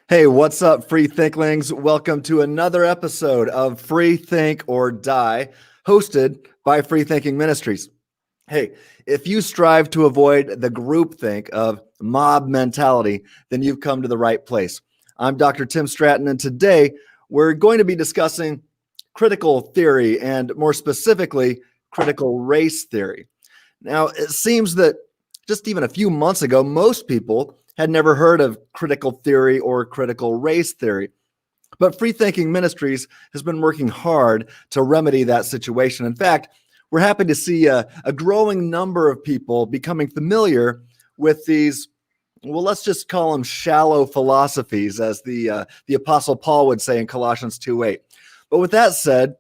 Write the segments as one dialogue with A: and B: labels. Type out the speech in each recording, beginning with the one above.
A: Hey, what's up, free thinklings? Welcome to another episode of Free Think or Die, hosted by FreeThinking Ministries. Hey, if you strive to avoid the groupthink of mob mentality, then you've come to the right place. I'm Dr. Tim Stratton, and today we're going to be discussing critical theory and, more specifically, critical race theory. Now, it seems that just even a few months ago, most people had never heard of critical theory or critical race theory. But FreeThinking Ministries has been working hard to remedy that situation. In fact, we're happy to see a growing number of people becoming familiar with these, well, let's just call them shallow philosophies, as the Apostle Paul would say in Colossians 2:8. But with that said,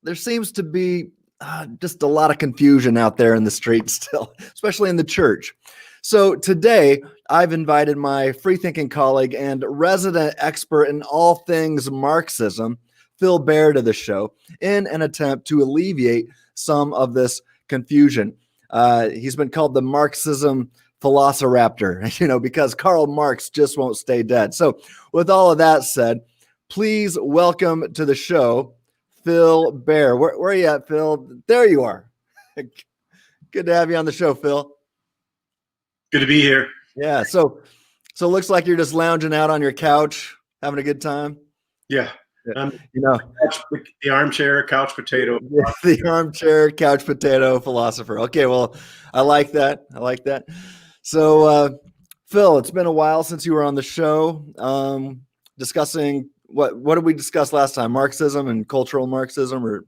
A: there seems to be just a lot of confusion out there in the streets still, especially in the church. So today, I've invited my free-thinking colleague and resident expert in all things Marxism, Phil Baer, to the show in an attempt to alleviate some of this confusion. He's been called the Marxism Velociraptor, because Karl Marx just won't stay dead. So with all of that said, please welcome to the show, Phil Baer. Where are you at, Phil? There you are. Good to have you on the show, Phil.
B: Good to be here.
A: Yeah. So it looks like you're just lounging out on your couch, having a good time.
B: Yeah.
A: The
B: armchair couch potato.
A: The armchair couch potato philosopher. Okay. Well, I like that. So, Phil, it's been a while since you were on the show, discussing what did we discuss last time? Marxism and cultural Marxism, or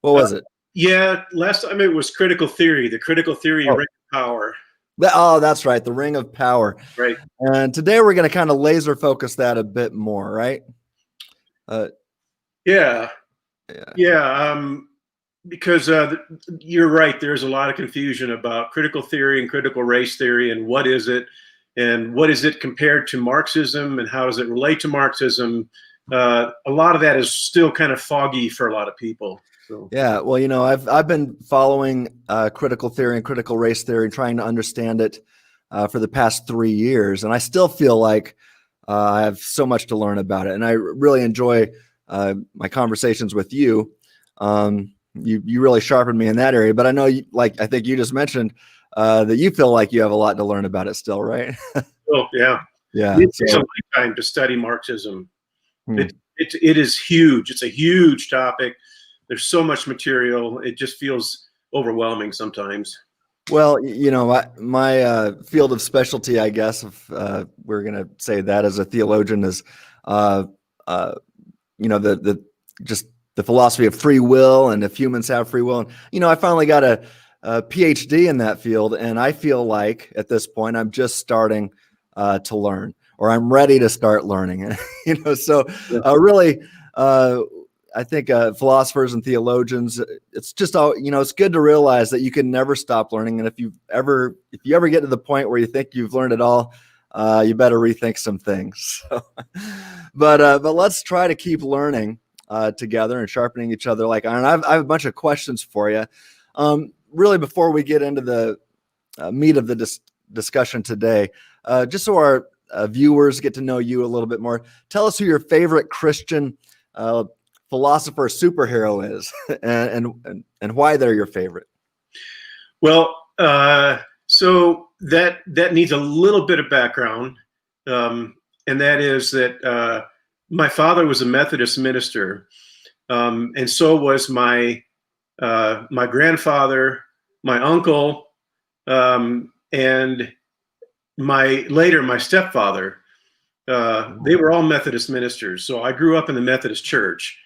A: what was it?
B: Yeah. Last time it was critical theory, the critical theory of power.
A: Oh, that's right. The ring of power.
B: Right.
A: And today we're going to kind of laser focus that a bit more, right?
B: Yeah. Because you're right. There's a lot of confusion about critical theory and critical race theory and what is it compared to Marxism and how does it relate to Marxism? A lot of that is still kind of foggy for a lot of people. So.
A: Yeah, well, I've been following critical theory and critical race theory, trying to understand it for the past 3 years, and I still feel like I have so much to learn about it. And I really enjoy my conversations with you. You really sharpened me in that area. But I know, I think you just mentioned that you feel like you have a lot to learn about it still, right?
B: Oh yeah. It takes a lifetime to study Marxism. It is huge. It's a huge topic. There's so much material. It just feels overwhelming sometimes.
A: Well, my field of specialty, I guess, if we're going to say that as a theologian, is, the philosophy of free will and if humans have free will. And, I finally got a PhD in that field, and I feel like at this point I'm just starting to learn, or I'm ready to start learning. Really. I think philosophers and theologians, it's just it's good to realize that you can never stop learning. And if you ever get to the point where you think you've learned it all, you better rethink some things. But let's try to keep learning together and sharpening each other like iron. I have a bunch of questions for you. Really, before we get into the meat of the discussion today, just so our viewers get to know you a little bit more, tell us who your favorite Christian philosopher superhero is and why they're your favorite.
B: Well, so that needs a little bit of background, and that is that my father was a Methodist minister, and so was my grandfather, my uncle, and my stepfather. They were all Methodist ministers, so I grew up in the Methodist church.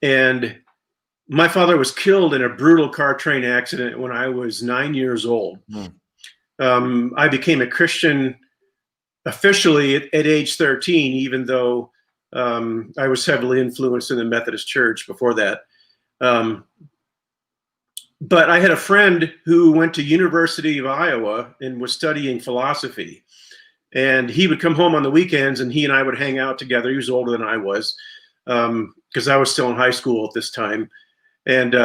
B: And my father was killed in a brutal car train accident when I was 9 years old. I became a Christian officially at age 13, even though I was heavily influenced in the Methodist church before that. But I had a friend who went to University of Iowa and was studying philosophy. And he would come home on the weekends and he and I would hang out together. He was older than I was, because I was still in high school at this time. And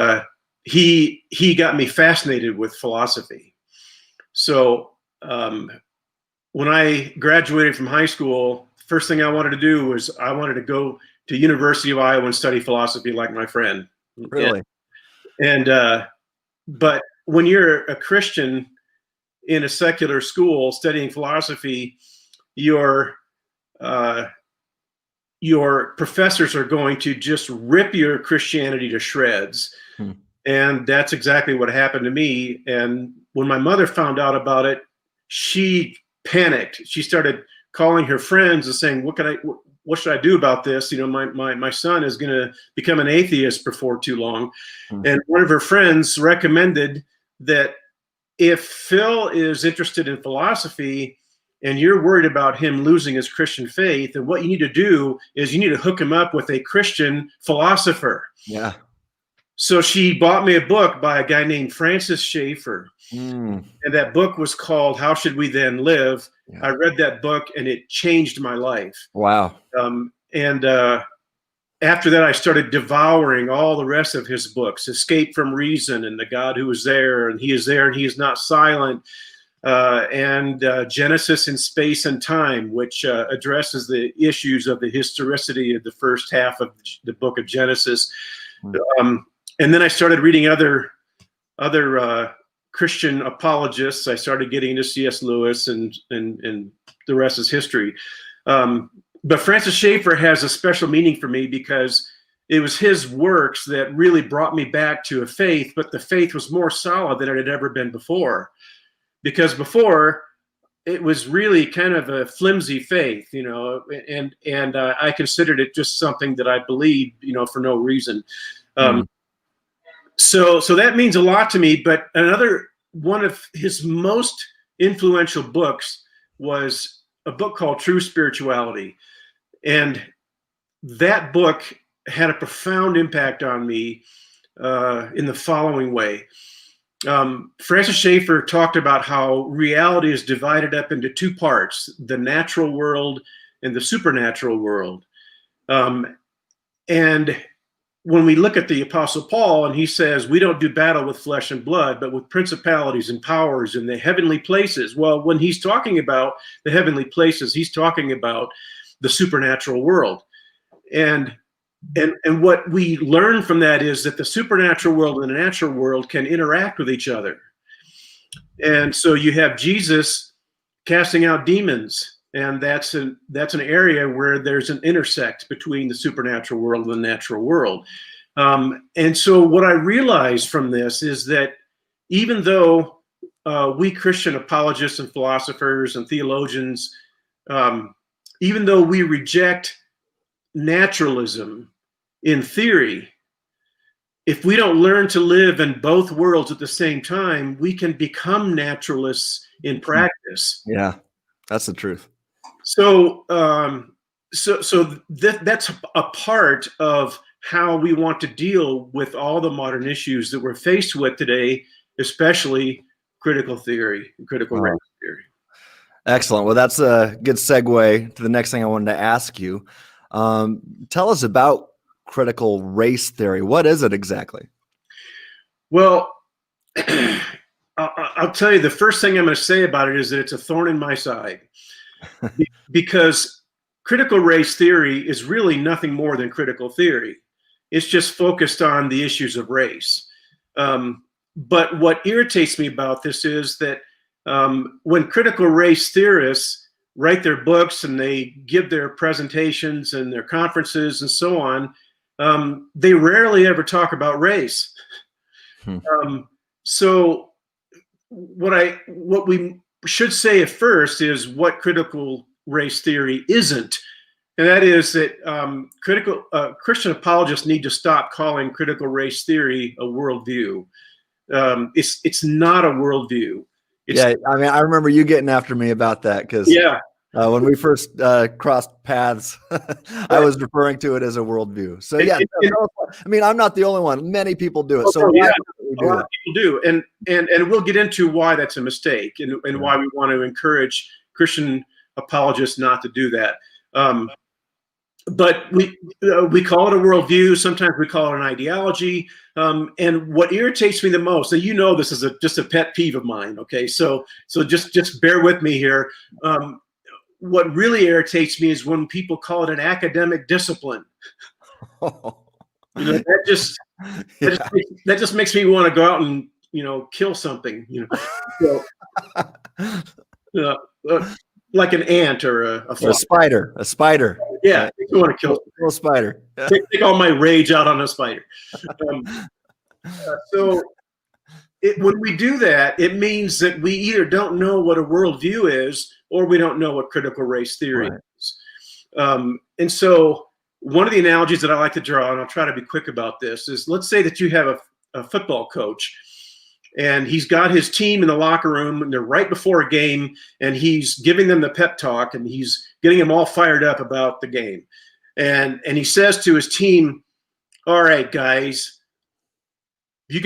B: he got me fascinated with philosophy. So when I graduated from high school, first thing I wanted to do was I wanted to go to University of Iowa and study philosophy like my friend.
A: Really?
B: But when you're a Christian in a secular school studying philosophy, your professors are going to just rip your Christianity to shreds. And that's exactly what happened to me. And when my mother found out about it, she panicked. She started calling her friends and saying, what should I do about this? My son is going to become an atheist before too long. And one of her friends recommended that if Phil is interested in philosophy and you're worried about him losing his Christian faith, then what you need to do is you need to hook him up with a Christian philosopher.
A: Yeah.
B: So she bought me a book by a guy named Francis Schaeffer. And that book was called How Should We Then Live? Yeah. I read that book and it changed my life.
A: Wow.
B: After that, I started devouring all the rest of his books, Escape from Reason and The God Who is There, and He is There and He is Not Silent, and Genesis in Space and Time, which addresses the issues of the historicity of the first half of the book of Genesis. And then I started reading other Christian apologists. I started getting into C.S. Lewis, and the rest is history. But Francis Schaeffer has a special meaning for me because it was his works that really brought me back to a faith, but the faith was more solid than it had ever been before. Because before, it was really kind of a flimsy faith, and I considered it just something that I believed, for no reason. So that means a lot to me. But another one of his most influential books was a book called True Spirituality. And that book had a profound impact on me in the following way. Francis Schaeffer talked about how reality is divided up into two parts, the natural world and the supernatural world. And when we look at the Apostle Paul, and he says, we don't do battle with flesh and blood, but with principalities and powers in the heavenly places. Well, when he's talking about the heavenly places, he's talking about the supernatural world. And what we learn from that is that the supernatural world and the natural world can interact with each other. And so you have Jesus casting out demons, and that's an area where there's an intersect between the supernatural world and the natural world. And so what I realized from this is that even though we Christian apologists and philosophers and theologians, even though we reject naturalism in theory, if we don't learn to live in both worlds at the same time, we can become naturalists in practice.
A: Yeah, that's the truth.
B: So that's a part of how we want to deal with all the modern issues that we're faced with today, especially critical theory, critical race theory.
A: Excellent. Well, that's a good segue to the next thing I wanted to ask you. Tell us about critical race theory. What is it exactly?
B: Well, I'll tell you, the first thing I'm going to say about it is that it's a thorn in my side. Because critical race theory is really nothing more than critical theory. It's just focused on the issues of race. But what irritates me about this is that when critical race theorists write their books and they give their presentations and their conferences and so on, they rarely ever talk about race. So what we should say at first is what critical race theory isn't. And that is that Christian apologists need to stop calling critical race theory a worldview. It's not a worldview.
A: I mean, I remember you getting after me about that because when we first crossed paths, I was referring to it as a worldview. So I mean, I'm not the only one. Many people do it. So
B: a lot of people do, and we'll get into why that's a mistake and why we want to encourage Christian apologists not to do that. but we call it a worldview. Sometimes we call it an ideology. And what irritates me the most, and this is just a pet peeve of mine. Okay, so just bear with me here. What really irritates me is when people call it an academic discipline. That just makes me want to go out and kill something. So, like an ant or a
A: spider. A spider.
B: Yeah, you want to kill
A: a spider.
B: Take all my rage out on a spider. So when we do that, it means that we either don't know what a worldview is, or we don't know what critical race theory is. And so one of the analogies that I like to draw, and I'll try to be quick about this, is let's say that you have a football coach, and he's got his team in the locker room, and they're right before a game, and he's giving them the pep talk, and he's getting them all fired up about the game. And he says to his team, "All right, guys,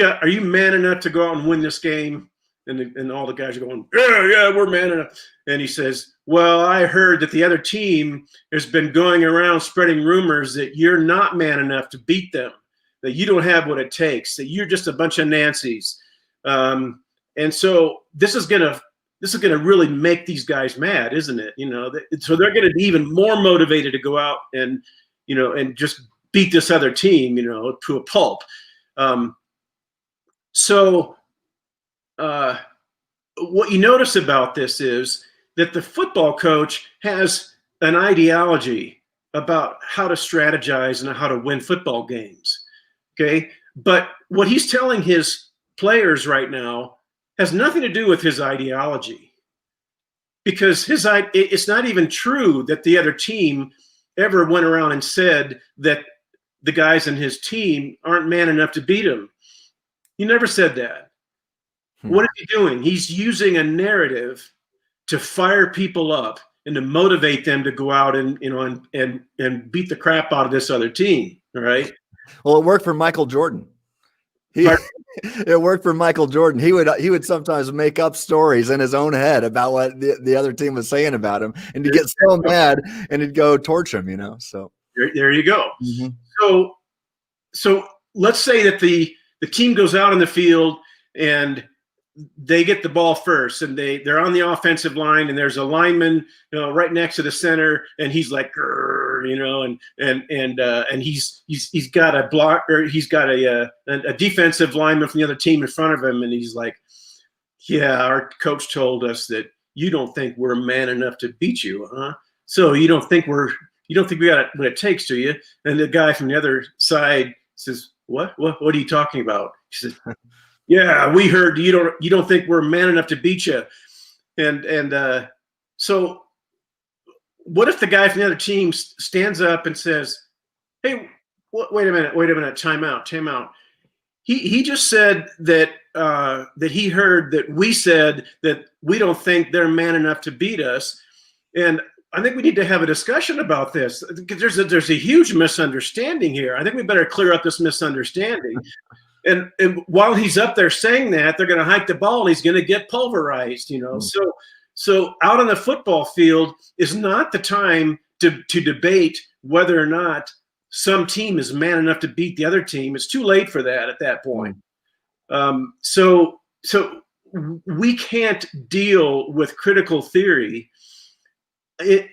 B: are you man enough to go out and win this game?" And all the guys are going, yeah, we're man enough. And he says, "Well, I heard that the other team has been going around spreading rumors that you're not man enough to beat them, that you don't have what it takes, that you're just a bunch of Nancys. And so this is gonna really make these guys mad, isn't it? So they're gonna be even more motivated to go out and just beat this other team, to a pulp." What you notice about this is that the football coach has an ideology about how to strategize and how to win football games. Okay, but what he's telling his players right now has nothing to do with his ideology, because it's not even true that the other team ever went around and said that the guys in his team aren't man enough to beat him. He never said that. What is he doing? He's using a narrative to fire people up and to motivate them to go out and beat the crap out of this other team. All right.
A: Well, it worked for Michael Jordan. It worked for Michael Jordan. He would sometimes make up stories in his own head about what the other team was saying about him, and he'd get so mad and he'd go torch him. So
B: there you go. Mm-hmm. So let's say that the team goes out in the field and they get the ball first, and they're on the offensive line, and there's a lineman, right next to the center, and he's like, and he's got a block, or he's got a defensive lineman from the other team in front of him, and he's like, "Yeah, our coach told us that you don't think we're man enough to beat you, huh? So you don't think we got what it takes, do you?" And the guy from the other side says, What are you talking about?" He says, "Yeah, we heard you don't think we're man enough to beat you." And so what if the guy from the other team stands up and says, "Hey, wait a minute, time out. He just said that he heard that we said that we don't think they're man enough to beat us, and I think we need to have a discussion about this. There's a huge misunderstanding here. I think we better clear up this misunderstanding." And while he's up there saying that, they're going to hike the ball, and he's going to get pulverized, So out on the football field is not the time to debate whether or not some team is man enough to beat the other team. It's too late for that at that point. So we can't deal with critical theory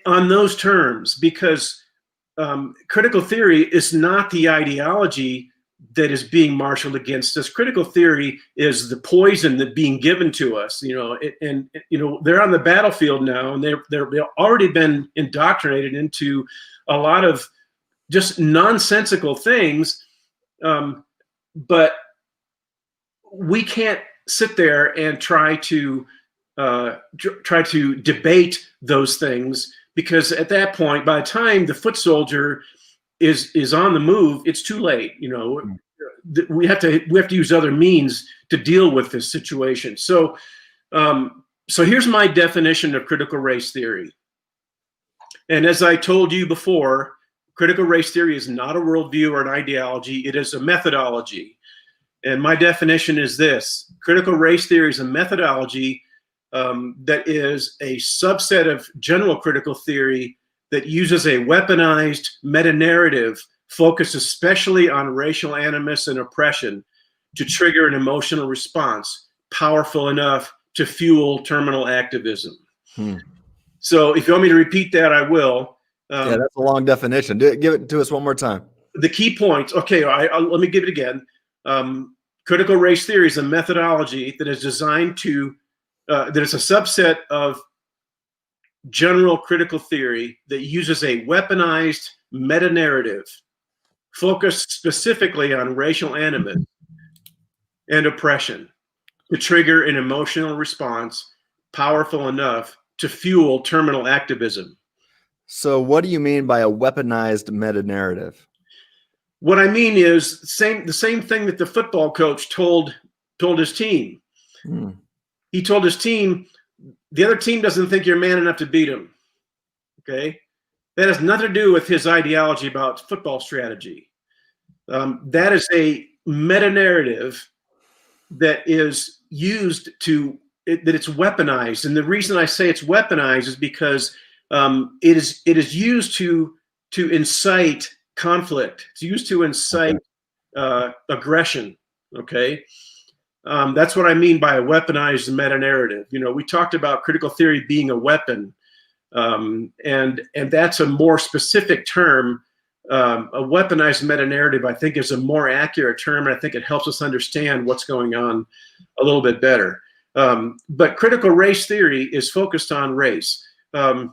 B: on those terms, because critical theory is not the ideology that is being marshaled against us. Critical theory is the poison that being given to us, and they're on the battlefield now, and they've already been indoctrinated into a lot of just nonsensical things. But we can't sit there and try to debate those things, because at that point, by the time the foot soldier is on the move, it's too late. We have to use other means to deal with this situation. So here's my definition of critical race theory. And as I told you before, critical race theory is not a worldview or an ideology. It is a methodology. And my definition is this: critical race theory is a methodology that is a subset of general critical theory that uses a weaponized meta-narrative focused especially on racial animus and oppression to trigger an emotional response powerful enough to fuel terminal activism. So if you want me to repeat that, I will.
A: Yeah, that's a long definition. Give it to us one more time.
B: The key points. Okay, let me give it again. Critical race theory is a methodology that is designed to, that is a subset of general critical theory that uses a weaponized meta-narrative focused specifically on racial animus and oppression to trigger an emotional response powerful enough to fuel terminal activism.
A: So what do you mean by a weaponized meta-narrative?
B: What I mean is the same thing that the football coach told his team. He told his team, the other team doesn't think you're man enough to beat them. Okay? That has nothing to do with his ideology about football strategy. That is a meta-narrative that is used that it's weaponized. And the reason I say it's weaponized is because it is used to incite conflict. It's used to incite aggression. Okay. That's what I mean by a weaponized meta-narrative. You know, we talked about critical theory being a weapon, and that's a more specific term. A weaponized meta-narrative, I think, is a more accurate term, and I think it helps us understand what's going on a little bit better. But critical race theory is focused on race. And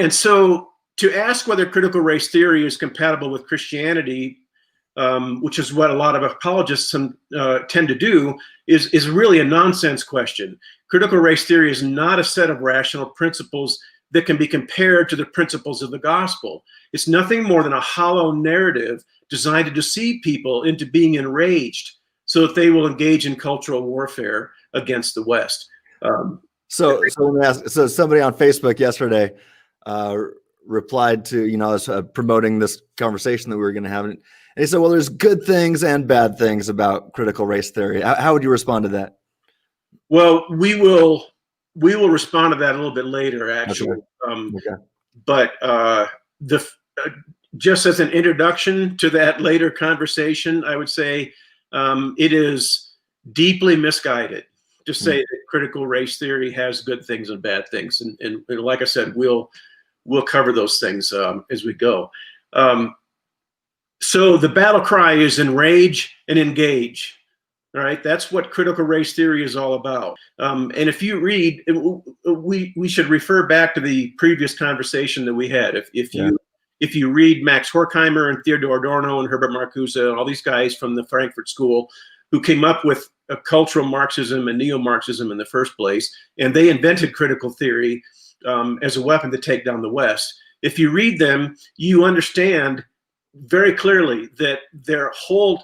B: so to ask whether critical race theory is compatible with Christianity, which is what a lot of apologists tend to do, is really a nonsense question. Critical race theory is not a set of rational principles that can be compared to the principles of the gospel. It's nothing more than a hollow narrative designed to deceive people into being enraged so that they will engage in cultural warfare against the West.
A: So let me ask, so somebody on Facebook yesterday replied to, I was promoting this conversation that we were going to have. And he said, well, there's good things and bad things about critical race theory. How would you respond to that?
B: Well, we will respond to that a little bit later, actually. But just as an introduction to that later conversation, I would say it is deeply misguided to say that critical race theory has good things and bad things. And like I said, we'll cover those things as we go. So the battle cry is enrage and engage. All right, that's what critical race theory is all about. And if you read, we should refer back to the previous conversation that we had. If you read Max Horkheimer and Theodore Adorno and Herbert Marcuse and all these guys from the Frankfurt School who came up with a cultural Marxism and neo-Marxism in the first place, and they invented critical theory as a weapon to take down the West. If you read them, you understand very clearly that their whole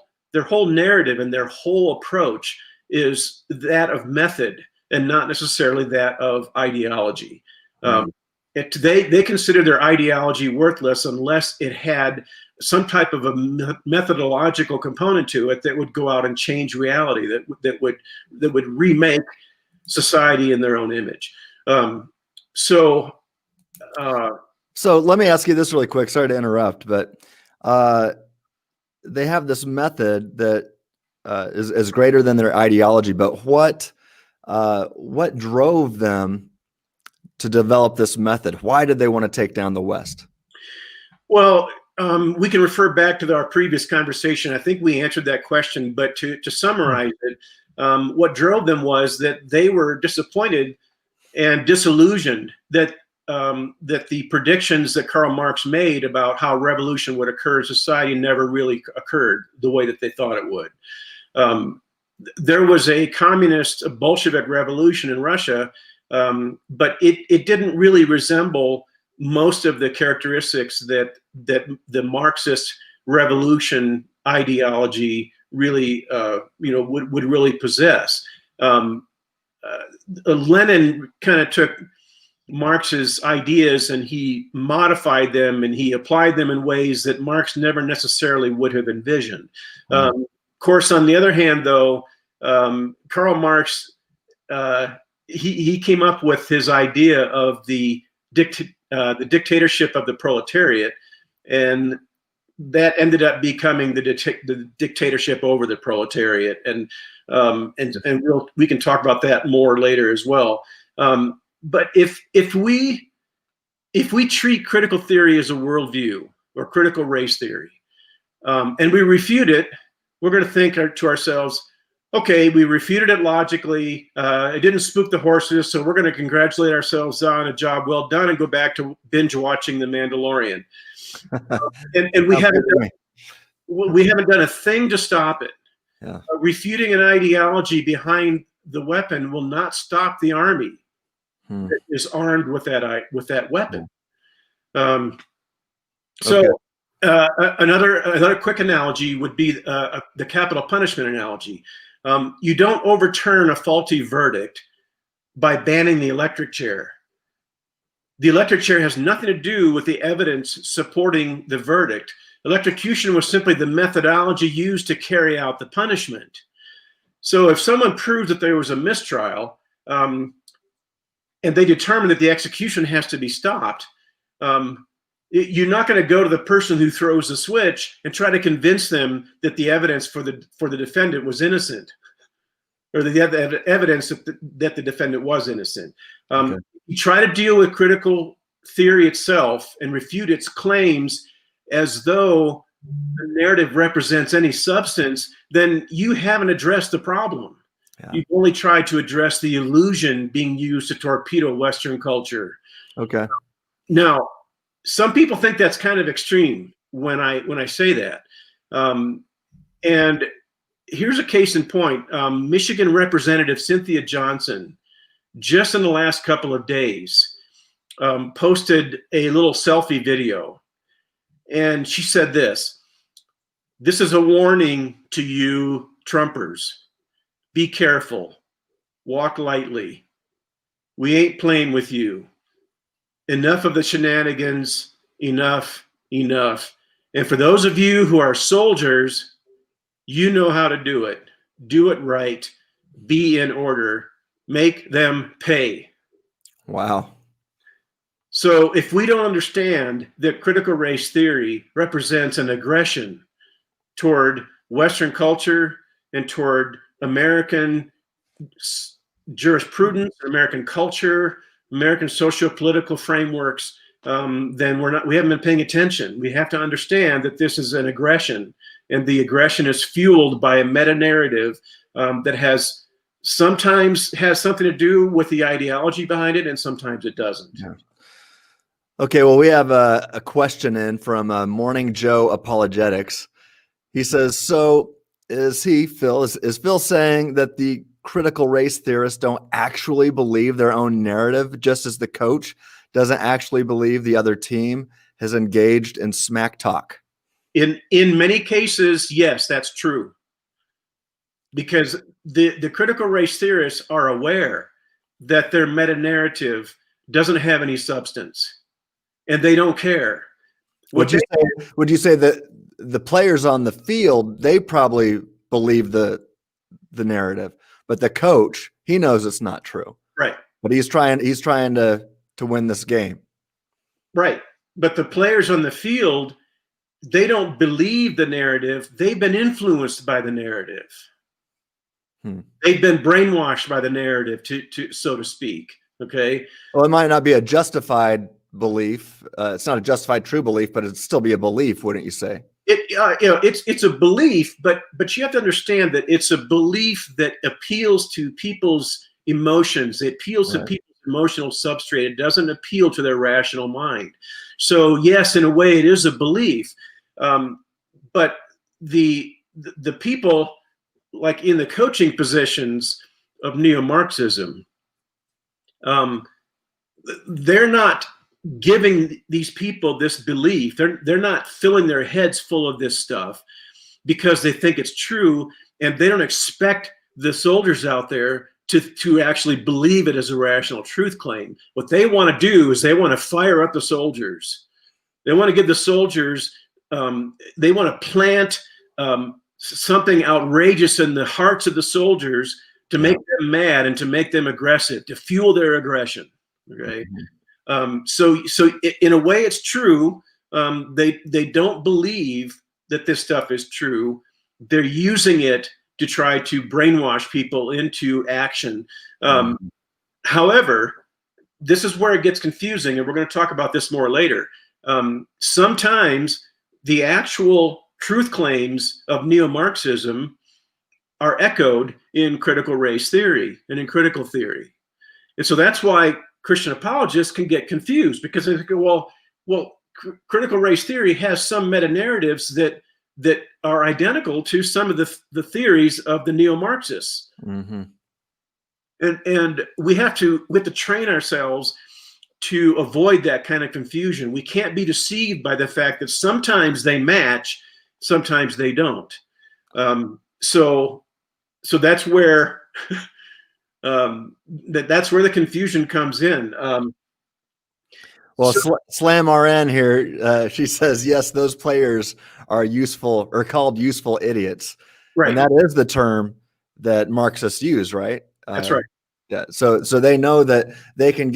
B: narrative and their whole approach is that of method and not necessarily that of ideology. They consider their ideology worthless unless it had some type of a methodological component to it that would go out and change reality, that would remake society in their own image. So let me ask you this really quick. Sorry to interrupt, but they have this method that is greater than their ideology. But what drove them to develop this method? Why did they want to take down the West? Well, we can refer back to our previous conversation. I think we answered that question, but to summarize it, what drove them was that they were disappointed and disillusioned that the predictions that Karl Marx made about how revolution would occur in society never really occurred the way that they thought it would. There was a communist, a Bolshevik revolution in Russia, but it didn't really resemble most of the characteristics that the Marxist revolution ideology really would really possess. Lenin kind of took Marx's ideas and he modified them and he applied them in ways that Marx never necessarily would have envisioned. Of course, on the other hand, though, Karl Marx, he came up with his idea of the the dictatorship of the proletariat, and that ended up becoming the dictatorship over the proletariat, and we can talk about that more later as well. But if we treat critical theory as a worldview or critical race theory, and we refute it, we're going to think to ourselves, okay, we refuted it logically. It didn't spook the horses, so we're going to congratulate ourselves on a job well done and go back to binge watching The Mandalorian. And we haven't done a thing to stop it.
A: Yeah.
B: Refuting an ideology behind the weapon will not stop the army that is armed with that weapon. Another quick analogy would be the capital punishment analogy. You don't overturn a faulty verdict by banning the electric chair. The electric chair has nothing to do with the evidence supporting the verdict. Electrocution was simply the methodology used to carry out the punishment. So if someone proves that there was a mistrial, and they determine that the execution has to be stopped, you're not going to go to the person who throws the switch and try to convince them that the evidence for the defendant was innocent, or the evidence that the defendant was innocent. You try to deal with critical theory itself and refute its claims as though the narrative represents any substance, then you haven't addressed the problem. Yeah. You've only tried to address the illusion being used to torpedo Western culture.
A: Okay.
B: Now, some people think that's kind of extreme when I say that. And here's a case in point. Michigan Representative Cynthia Johnson, just in the last couple of days, posted a little selfie video. And she said this is a warning to you Trumpers. Be careful. Walk lightly. We ain't playing with you. Enough of the shenanigans. Enough. And for those of you who are soldiers, you know how to do it. Do it right. Be in order. Make them pay.
A: Wow.
B: So if we don't understand that critical race theory represents an aggression toward Western culture and toward American jurisprudence, American culture, American socio-political frameworks, then we haven't been paying attention. We have to understand that this is an aggression, and the aggression is fueled by a meta-narrative that sometimes has something to do with the ideology behind it, and sometimes it doesn't.
A: Yeah. Okay, well, we have a question in from Morning Joe Apologetics. He says, so is Phil saying that the critical race theorists don't actually believe their own narrative, just as the coach doesn't actually believe the other team has engaged in smack talk?
B: In many cases, yes, that's true. Because the critical race theorists are aware that their meta-narrative doesn't have any substance, and they don't care.
A: Would you say that the players on the field, they probably believe the narrative, but the coach, he knows it's not true.
B: Right.
A: But he's trying to win this game. Right.
B: But the players on the field, they don't believe the narrative. They've been influenced by the narrative. They've been brainwashed by the narrative, to so to speak. Okay.
A: Well, it might not be a justified belief. It's not a justified true belief, but it'd still be a belief, wouldn't you say?
B: It's a belief, but you have to understand that it's a belief that appeals to people's emotions. It appeals to people's emotional substrate. It doesn't appeal to their rational mind. So yes, in a way, it is a belief. But the people, like in the coaching positions of neo-Marxism, they're not giving these people this belief. They're not filling their heads full of this stuff because they think it's true, and they don't expect the soldiers out there to actually believe it as a rational truth claim. What they want to do is they want to fire up the soldiers. They want to give the soldiers, they want to plant something outrageous in the hearts of the soldiers to make them mad and to make them aggressive, to fuel their aggression. Okay. So in a way, it's true. They don't believe that this stuff is true. They're using it to try to brainwash people into action. However, this is where it gets confusing, and we're going to talk about this more later. Sometimes the actual truth claims of neo-Marxism are echoed in critical race theory and in critical theory. And so that's why Christian apologists can get confused, because they go, well, critical race theory has some meta-narratives that are identical to some of the theories of the neo-Marxists.
A: Mm-hmm.
B: And we have to train ourselves to avoid that kind of confusion. We can't be deceived by the fact that sometimes they match, sometimes they don't. So that's where that's where the confusion comes in.
A: Well, Slam RN here, she says, yes, those players are useful, or called useful idiots.
B: Right.
A: And that is the term that Marxists use, right?
B: That's right.
A: Yeah. So they know that they can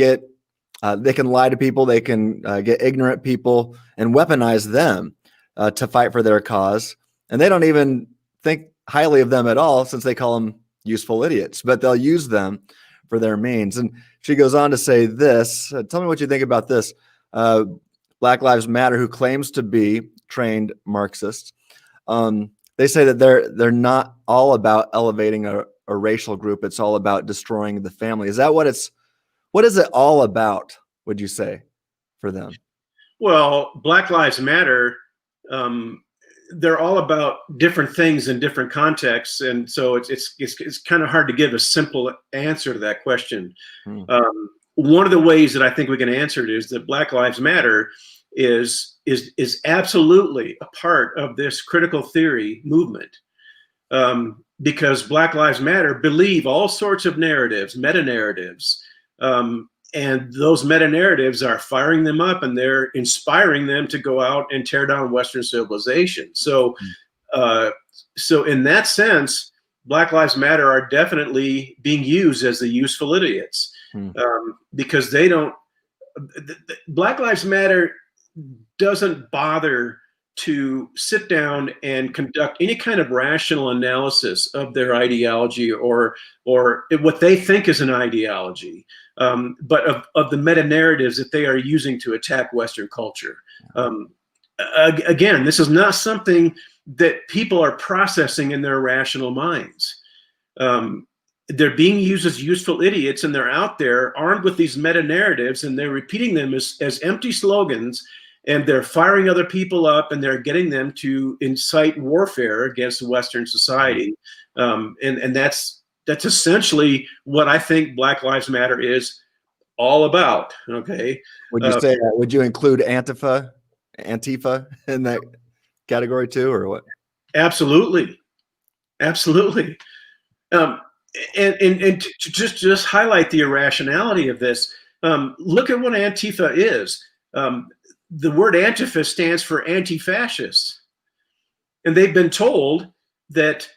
A: lie to people, they can get ignorant people and weaponize them to fight for their cause. And they don't even think highly of them at all, since they call them useful idiots, but they'll use them for their means. And she goes on to say this, tell me what you think about this. Black Lives Matter, who claims to be trained Marxists, they say that they're not all about elevating a racial group. It's all about destroying the family. Is that what is it all about, would you say, for them?
B: Well, Black Lives Matter, they're all about different things in different contexts, and so it's kind of hard to give a simple answer to that question. One of the ways that I think we can answer it is that Black Lives Matter is absolutely a part of this critical theory movement, because Black Lives Matter believe all sorts of narratives, meta-narratives, and those meta-narratives are firing them up, and they're inspiring them to go out and tear down Western civilization. So in that sense, Black Lives Matter are definitely being used as the useful idiots, because they don't. Black Lives Matter doesn't bother to sit down and conduct any kind of rational analysis of their ideology or what they think is an ideology, but of the meta-narratives that they are using to attack Western culture. Again, this is not something that people are processing in their rational minds. They're being used as useful idiots, and they're out there armed with these meta-narratives, and they're repeating them as empty slogans, and they're firing other people up, and they're getting them to incite warfare against Western society. And that's essentially what I think Black Lives Matter is all about. Okay.
A: Would you say that? Would you include Antifa in that category too, or what?
B: Absolutely. Absolutely. And to just highlight the irrationality of this, look at what Antifa is. The word Antifa stands for anti-fascist, and they've been told that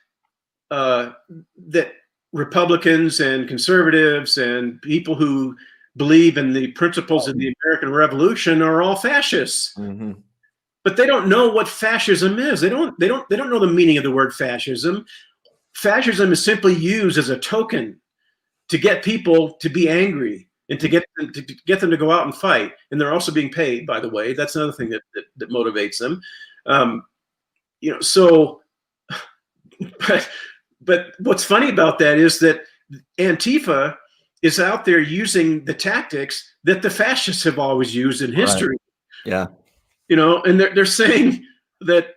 B: that Republicans and conservatives and people who believe in the principles of the American Revolution are all fascists. But they don't know what fascism is. They don't know the meaning of the word fascism. Fascism is simply used as a token to get people to be angry and to get them to go out and fight. And they're also being paid, by the way. That's another thing that motivates them. So, but what's funny about that is that Antifa is out there using the tactics that the fascists have always used in history.
A: Right.
B: Yeah. And they're saying that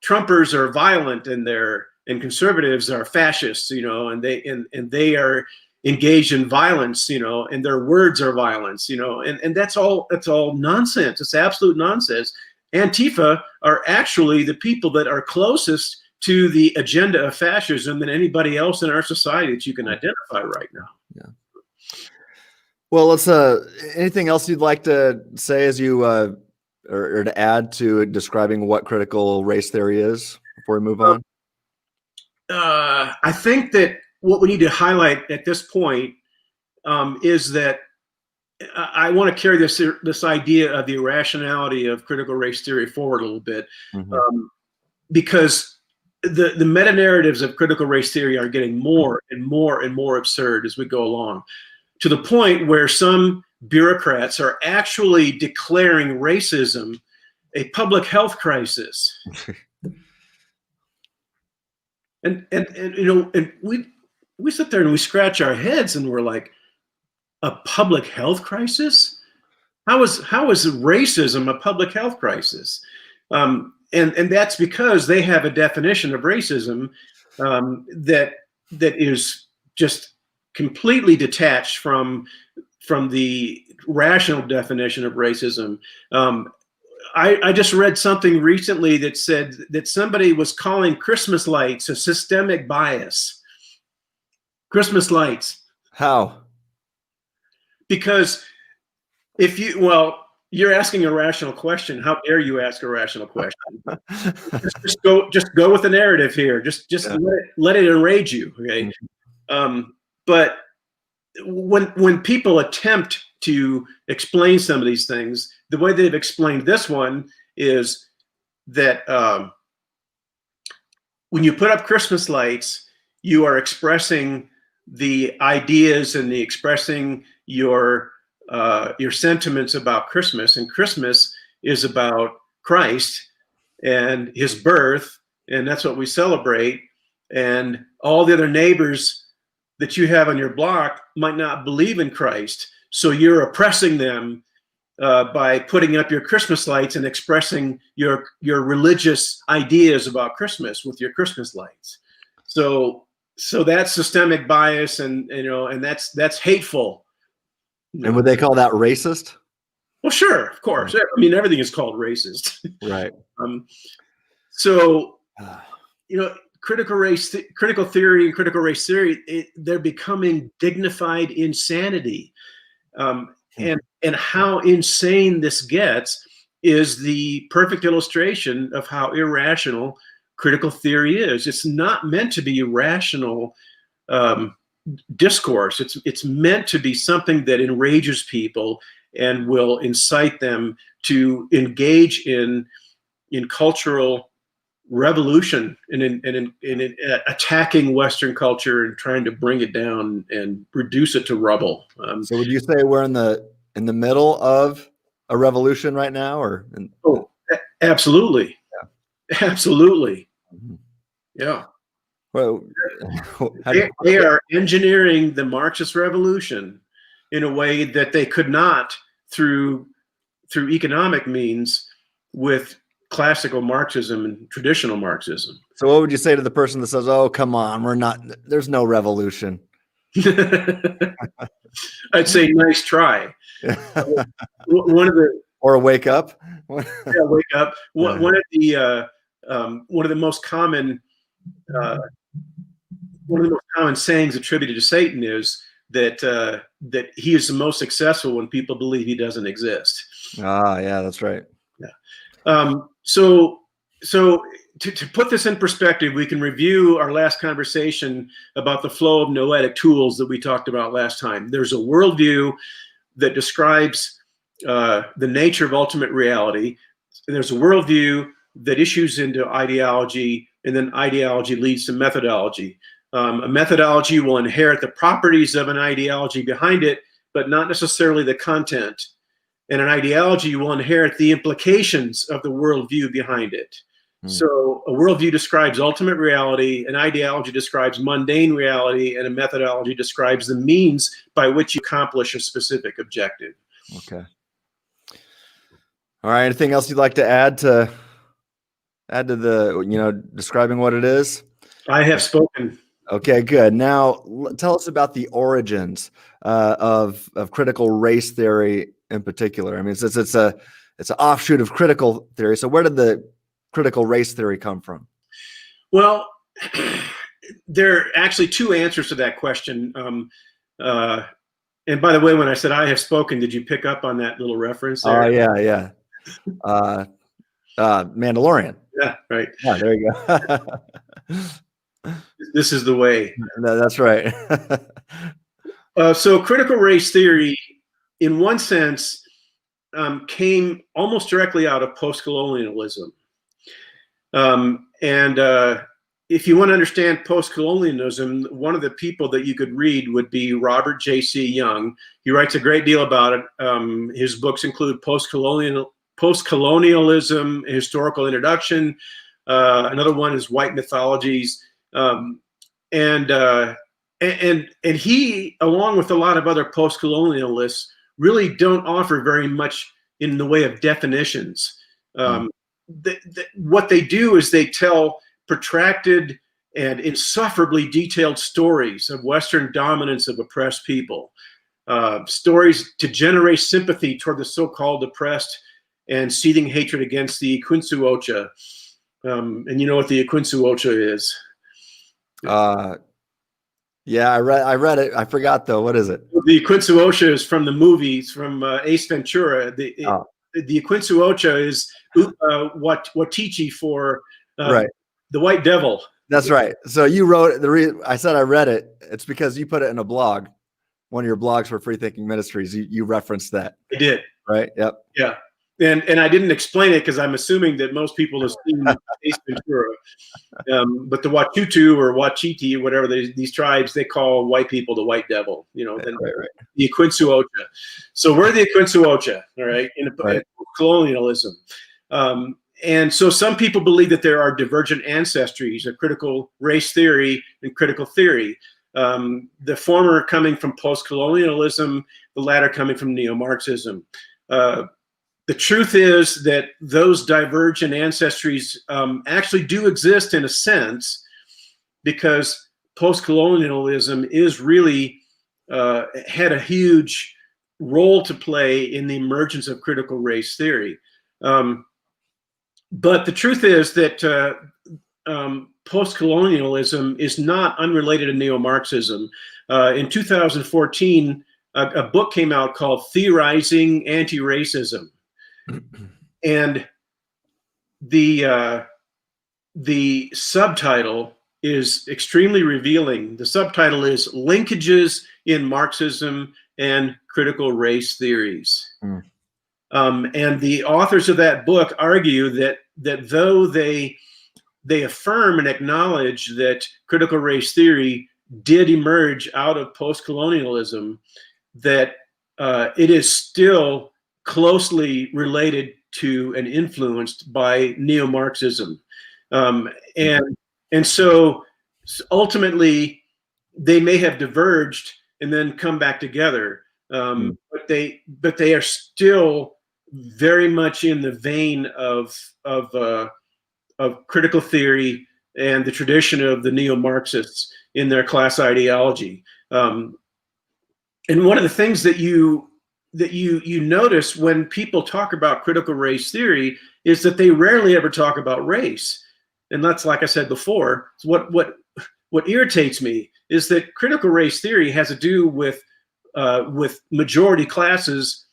B: Trumpers are violent and conservatives are fascists, and they are engaged in violence, and their words are violence, and that's all nonsense. It's absolute nonsense. Antifa are actually the people that are closest to the agenda of fascism than anybody else in our society that you can identify right now.
A: Yeah. Well, let's anything else you'd like to say as you or to add to describing what critical race theory is before we move on?
B: I think that what we need to highlight at this point is that I want to carry this idea of the irrationality of critical race theory forward a little bit, because the meta-narratives of critical race theory are getting more and more and more absurd as we go along, to the point where some bureaucrats are actually declaring racism a public health crisis. and we sit there and we scratch our heads and we're like, a public health crisis? How is racism a public health crisis? And that's because they have a definition of racism that is just completely detached from the rational definition of racism. I just read something recently that said that somebody was calling Christmas lights a systemic bias. Christmas lights.
A: How?
B: Because you're asking a rational question. How dare you ask a rational question? just go with the narrative here. Just let it enrage you. Okay. But when people attempt to explain some of these things, the way they've explained this one is that when you put up Christmas lights, you are expressing the ideas and expressing your sentiments about Christmas, and Christmas is about Christ and his birth, and that's what we celebrate. And all the other neighbors that you have on your block might not believe in Christ, so you're oppressing them by putting up your Christmas lights and expressing your religious ideas about Christmas with your Christmas lights. So that's systemic bias, and that's hateful.
A: And would they call that racist?
B: Well, sure, of course. I mean, everything is called racist.
A: Right.
B: Critical theory and critical race theory, they're becoming dignified insanity. And how insane this gets is the perfect illustration of how irrational critical theory is. It's not meant to be rational discourse. It's meant to be something that enrages people and will incite them to engage in cultural revolution and in attacking Western culture and trying to bring it down and reduce it to rubble.
A: So would you say we're in the middle of a revolution right now, or?
B: Absolutely. Yeah. Absolutely. Yeah.
A: Well,
B: they are engineering the Marxist revolution in a way that they could not through economic means with classical Marxism and traditional Marxism.
A: So what would you say to the person that says, "Oh, come on, there's no revolution"?
B: I'd say, nice try.
A: Or wake up.
B: Wake up. One of the most common sayings attributed to Satan is that he is the most successful when people believe he doesn't exist.
A: Ah, yeah, that's right.
B: Yeah. So to put this in perspective, we can review our last conversation about the flow of noetic tools that we talked about last time. There's a worldview that describes the nature of ultimate reality. And there's a worldview that issues into ideology, and then ideology leads to methodology. A methodology will inherit the properties of an ideology behind it, but not necessarily the content. And an ideology will inherit the implications of the worldview behind it. So a worldview describes ultimate reality, an ideology describes mundane reality, and a methodology describes the means by which you accomplish a specific objective.
A: Okay. All right. Anything else you'd like to add to the, describing what it is? I
B: have spoken.
A: Okay, good. Now tell us about the origins of critical race theory in particular. I mean, it's an offshoot of critical theory. So where did the critical race theory come from?
B: Well, there are actually two answers to that question. And by the way, when I said I have spoken, did you pick up on that little reference there?
A: Oh, yeah. Mandalorian.
B: Yeah, right.
A: Yeah, there you go.
B: This is the way.
A: That's right.
B: So critical race theory in one sense, came almost directly out of post-colonialism. If you want to understand post-colonialism, one of the people that you could read would be Robert J.C. Young. He writes a great deal about it. His books include Post-Colonialism, A Historical Introduction. Another one is White Mythologies. And he, along with a lot of other post-colonialists, really don't offer very much in the way of definitions. What they do is they tell protracted and insufferably detailed stories of Western dominance of oppressed people, stories to generate sympathy toward the so-called oppressed and seething hatred against the Iquinsuocha. And you know what the Iquinsuocha is?
A: Yeah, I read it. I forgot though. What is it?
B: The Iquinsuocha is from the movies from Ace Ventura. The Iquinsuocha is Watichi for
A: right.
B: The White Devil.
A: That's right. So you wrote I said I read it. It's because you put it in a blog, one of your blogs for FreeThinking Ministries. You referenced that.
B: I did.
A: Right. Yep.
B: Yeah. And I didn't explain it because I'm assuming that most people have seen Ace Ventura. But the Watutu or Wachiti, or whatever these tribes, they call white people the White Devil. You know,
A: right.
B: The Iquinsuocha. So we're the Iquinsuocha, all right, in colonialism. And so some people believe that there are divergent ancestries, a critical race theory and critical theory. The former coming from post-colonialism, the latter coming from neo-Marxism. The truth is that those divergent ancestries actually do exist in a sense, because post-colonialism is really had a huge role to play in the emergence of critical race theory. But the truth is that post-colonialism is not unrelated to neo-Marxism. In 2014, a book came out called Theorizing Anti-Racism. And the subtitle is extremely revealing. The subtitle is Linkages in Marxism and Critical Race Theories. And the authors of that book argue that though they affirm and acknowledge that critical race theory did emerge out of post-colonialism, that it is still closely related to and influenced by neo-Marxism. And so ultimately they may have diverged and then come back together. But they are still very much in the vein of critical theory and the tradition of the neo-Marxists in their class ideology. And one of the things that you notice when people talk about critical race theory is that they rarely ever talk about race. And that's, like I said before, what irritates me is that critical race theory has to do with majority classes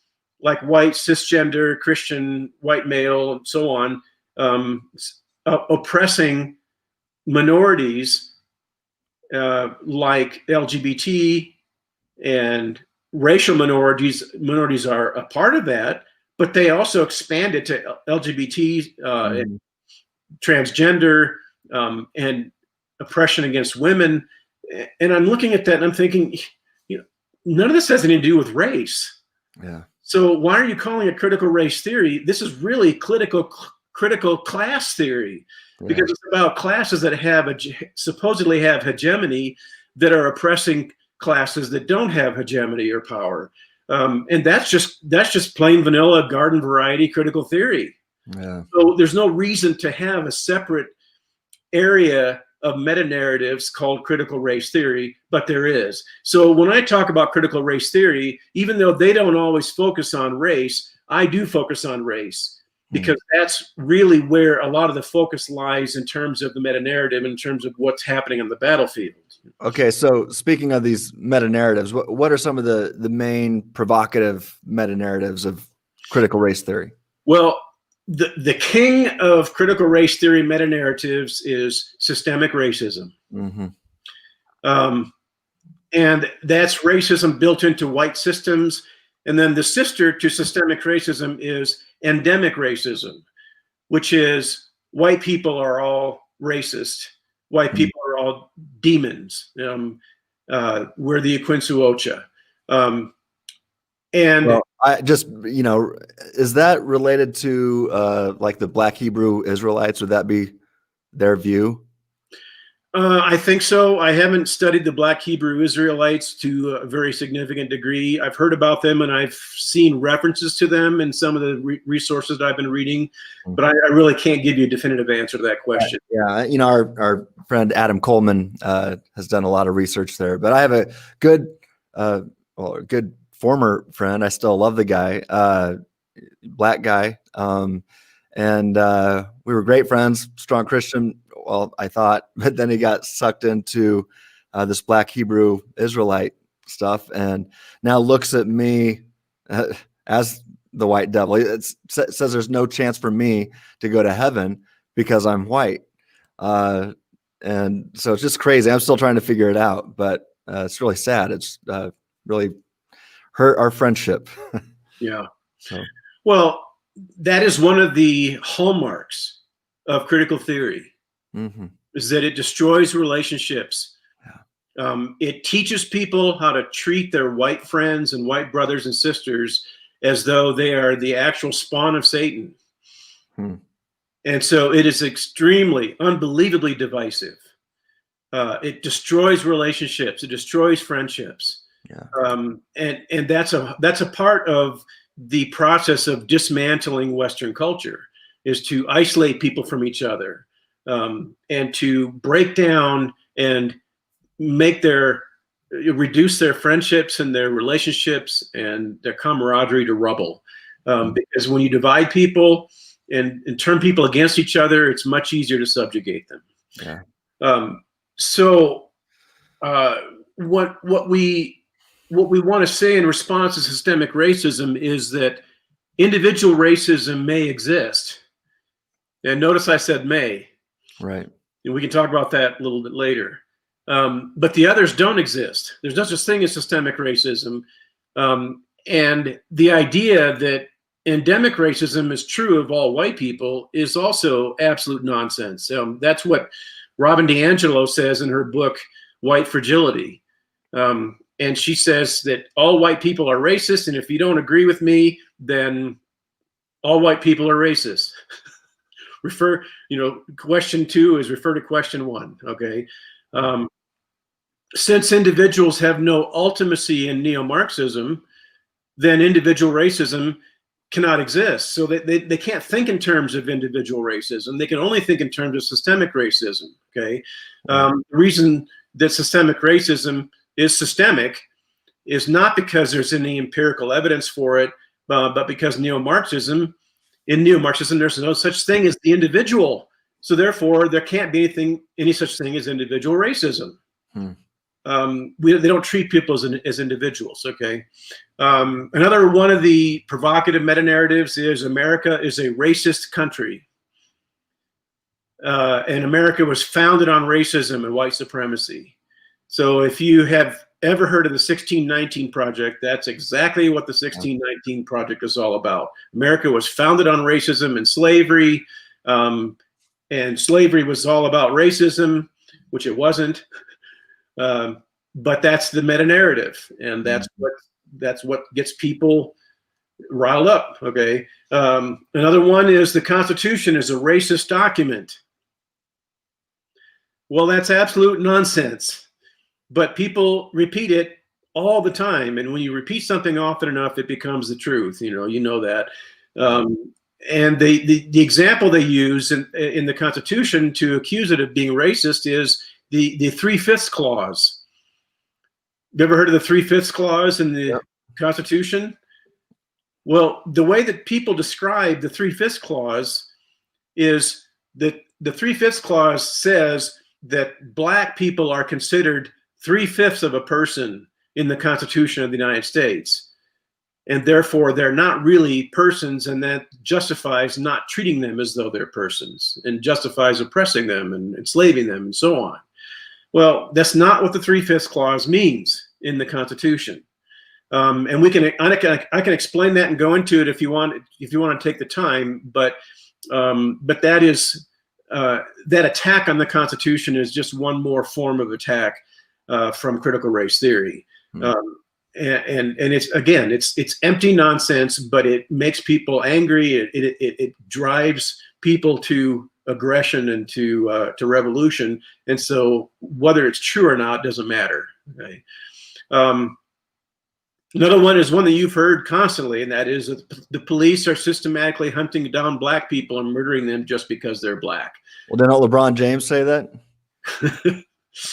B: like white, cisgender, Christian, white male, and so on, oppressing minorities like LGBT and racial minorities. Minorities are a part of that, but they also expand it to LGBT, and transgender, and oppression against women. And I'm looking at that and I'm thinking, none of this has anything to do with race.
A: Yeah.
B: So why are you calling it critical race theory? This is really critical class theory, because it's about classes that supposedly have hegemony, that are oppressing classes that don't have hegemony or power. And that's just plain vanilla garden variety critical theory. Yeah. So there's no reason to have a separate area of meta-narratives called critical race theory, but there is. So when I talk about critical race theory, even though they don't always focus on race, I do focus on race, because that's really where a lot of the focus lies in terms of the meta-narrative, in terms of what's happening on the battlefield.
A: Okay, so speaking of these meta-narratives, what are some of the main provocative meta-narratives of critical race theory?
B: Well, the king of critical race theory meta-narratives is systemic racism. And that's racism built into white systems And then the sister to systemic racism is endemic racism, which is white people are all racist. White people are all demons. We're the Iquinsuocha. And
A: well, I just, is that related to like the Black Hebrew Israelites? Would that be their view?
B: I think so. I haven't studied the Black Hebrew Israelites to a very significant degree. I've heard about them and I've seen references to them in some of the resources that I've been reading, but I really can't give you a definitive answer to that question.
A: Yeah, our friend Adam Coleman has done a lot of research there, but I have a good, a good former friend. I still love the guy, black guy, and we were great friends, strong Christian. Well, I thought, but then he got sucked into this Black Hebrew Israelite stuff, and now looks at me as the white devil. It says there's no chance for me to go to heaven because I'm white, and so it's just crazy. I'm still trying to figure it out, but it's really sad. It's really hurt our friendship.
B: Yeah.
A: So.
B: Well, that is one of the hallmarks of critical theory.
A: Mm-hmm.
B: Is that it destroys relationships.
A: Yeah.
B: It teaches people how to treat their white friends and white brothers and sisters as though they are the actual spawn of Satan. And so it is extremely, unbelievably divisive. It destroys relationships. It destroys friendships.
A: Yeah.
B: And that's a part of the process of dismantling Western culture, is to isolate people from each other. And to break down and reduce their friendships and their relationships and their camaraderie to rubble. Because when you divide people and turn people against each other, it's much easier to subjugate them.
A: Yeah.
B: What we want to say in response to systemic racism is that individual racism may exist. And notice I said may.
A: Right.
B: And we can talk about that a little bit later. But the others don't exist. There's no such thing as systemic racism. And the idea that endemic racism is true of all white people is also absolute nonsense. That's what Robin DiAngelo says in her book, White Fragility. And she says that all white people are racist, and if you don't agree with me, then all white people are racist. Question 2 is refer to question 1. Okay. Since individuals have no ultimacy in neo-Marxism, then individual racism cannot exist. So they can't think in terms of individual racism. They can only think in terms of systemic racism. Okay. The reason that systemic racism is systemic is not because there's any empirical evidence for it, but because in neo-Marxism, there's no such thing as the individual. So therefore, there can't be any such thing as individual racism. They don't treat people as individuals. Okay. Another one of the provocative meta-narratives is America is a racist country. And America was founded on racism and white supremacy. So if you have ever heard of the 1619 Project, that's exactly what the 1619 Project is all about. America was founded on racism and slavery, and slavery was all about racism, which it wasn't. But that's the meta-narrative, and that's what gets people riled up. Okay. Another one is the Constitution is a racist document. Well, that's absolute nonsense. But people repeat it all the time, and when you repeat something often enough, it becomes the truth. You know that. And the example they use in the Constitution to accuse it of being racist is the 3/5 clause. You ever heard of the 3/5 clause in the Constitution? Well, the way that people describe the 3/5 clause is that the 3/5 clause says that black people are considered 3/5 of a person in the Constitution of the United States. And therefore, they're not really persons, and that justifies not treating them as though they're persons, and justifies oppressing them and enslaving them and so on. Well, that's not what the 3/5 clause means in the Constitution. And I can explain that and go into it if you want to take the time. But that is that attack on the Constitution is just one more form of attack from critical race theory. And it's empty nonsense, but it makes people angry. It drives people to aggression and to revolution. And so whether it's true or not doesn't matter. Okay? Another one is one that you've heard constantly, and that is that the police are systematically hunting down black people and murdering them just because they're black.
A: Well, didn't LeBron James say that? I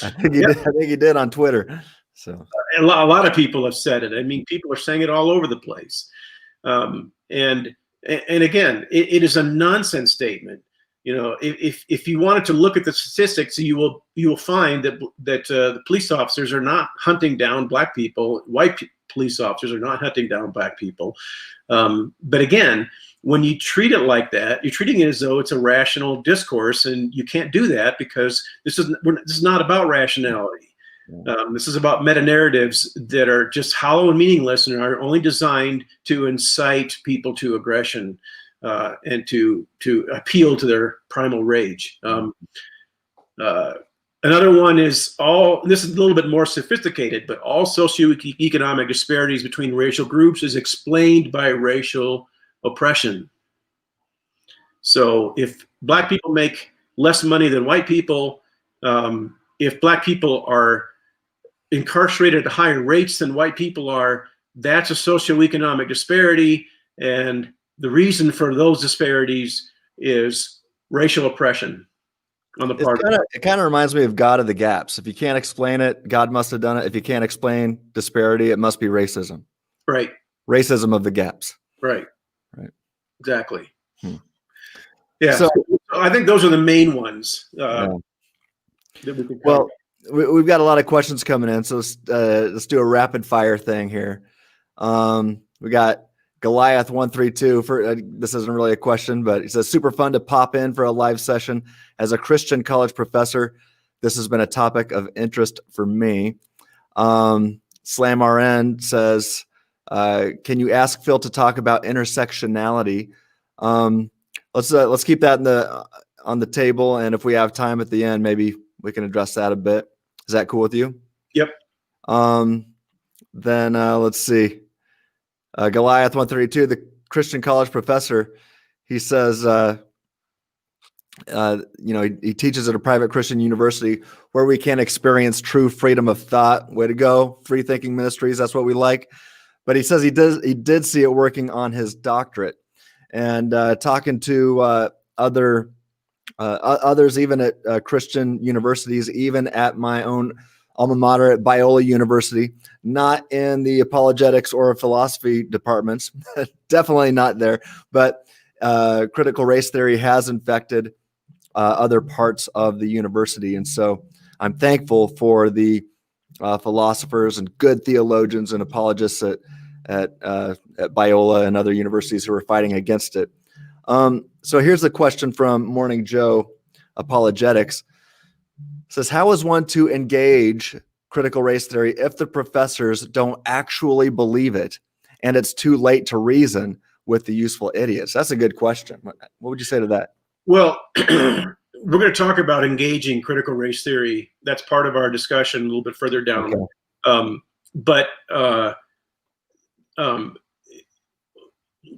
A: think he did. I think he did on Twitter. So
B: a lot of people have said it. I mean, people are saying it all over the place. And again, it is a nonsense statement. You know, if you wanted to look at the statistics, you will find that the police officers are not hunting down black people. White police officers are not hunting down black people. But again, when you treat it like that, you're treating it as though it's a rational discourse, and you can't do that because this is not about rationality. This is about metanarratives that are just hollow and meaningless and are only designed to incite people to aggression and to appeal to their primal rage. Another one is this is a little bit more sophisticated, but all socioeconomic disparities between racial groups is explained by racial oppression. So if black people make less money than white people, if black people are incarcerated at higher rates than white people are, that's a socioeconomic disparity. And the reason for those disparities is racial oppression on the part of
A: it. Kind of reminds me of God of the gaps. If you can't explain it, God must have done it. If you can't explain disparity, it must be racism.
B: Right.
A: Racism of the gaps.
B: Right.
A: Right.
B: Exactly. Yeah. So I think those are the main ones. That we can cover.
A: We've got a lot of questions coming in, so let's do a rapid fire thing here. We got Goliath 132. This isn't really a question, but he says, super fun to pop in for a live session. As a Christian college professor, this has been a topic of interest for me. Slam RN says, can you ask Phil to talk about intersectionality? Let's keep that on the table, and if we have time at the end, maybe we can address that a bit. Is that cool with you?
B: Yep.
A: Then let's see. Goliath 132, the Christian college professor, he says, he teaches at a private Christian university where we can experience true freedom of thought. Way to go, FreeThinking Ministries. That's what we like. But he says he did see it working on his doctorate, and talking to others, even at Christian universities, even at my own alma mater at Biola University, not in the apologetics or philosophy departments, definitely not there, but critical race theory has infected other parts of the university. And so I'm thankful for the philosophers and good theologians and apologists at Biola and other universities who are fighting against it. So here's a question from Morning Joe Apologetics. It says, how is one to engage critical race theory if the professors don't actually believe it and it's too late to reason with the useful idiots? That's a good question. What would you say to that?
B: Well, we're going to talk about engaging critical race theory. That's part of our discussion a little bit further down. Okay.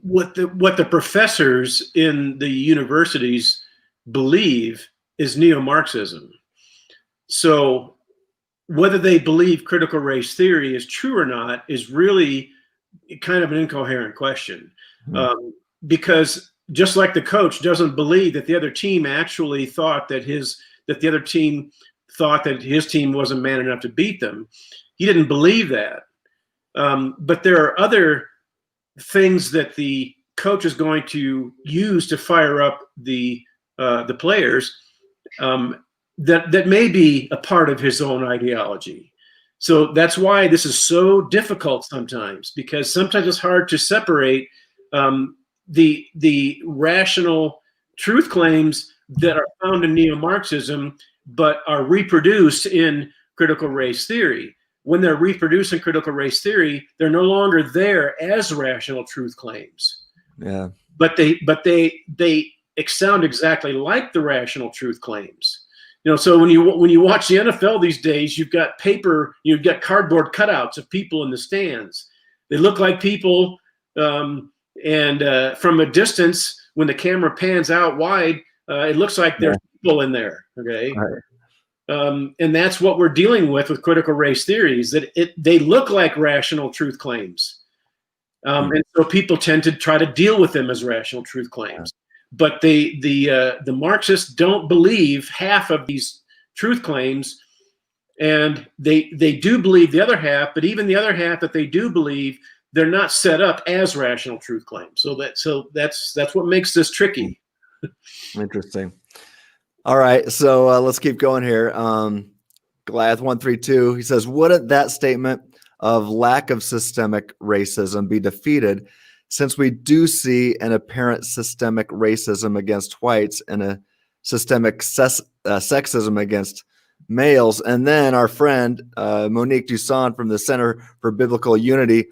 B: What the professors in the universities believe is neo-Marxism. So whether they believe critical race theory is true or not is really kind of an incoherent question. Because just like the coach doesn't believe that the other team actually thought that the other team thought that his team wasn't man enough to beat them, he didn't believe that. But there are other things that the coach is going to use to fire up the players that may be a part of his own ideology. So that's why this is so difficult sometimes, because sometimes it's hard to separate the rational truth claims that are found in neo-Marxism but are reproduced in critical race theory. when they're reproducing critical race theory, they're no longer there as rational truth claims.
A: Yeah.
B: But they sound exactly like the rational truth claims. So when you watch the NFL these days, you've got cardboard cutouts of people in the stands. They look like people, and from a distance, when the camera pans out wide, it looks like there's people in there. Okay.
A: Right.
B: And that's what we're dealing with critical race theories, that they look like rational truth claims. And so people tend to try to deal with them as rational truth claims. But the Marxists don't believe half of these truth claims, and they do believe the other half, but even the other half that they do believe, they're not set up as rational truth claims. So that's what makes this tricky.
A: Interesting. All right, so let's keep going here. Goliath 132, he says, wouldn't that statement of lack of systemic racism be defeated, since we do see an apparent systemic racism against whites and a systemic sexism against males? And then our friend Monique Dusson from the Center for Biblical Unity,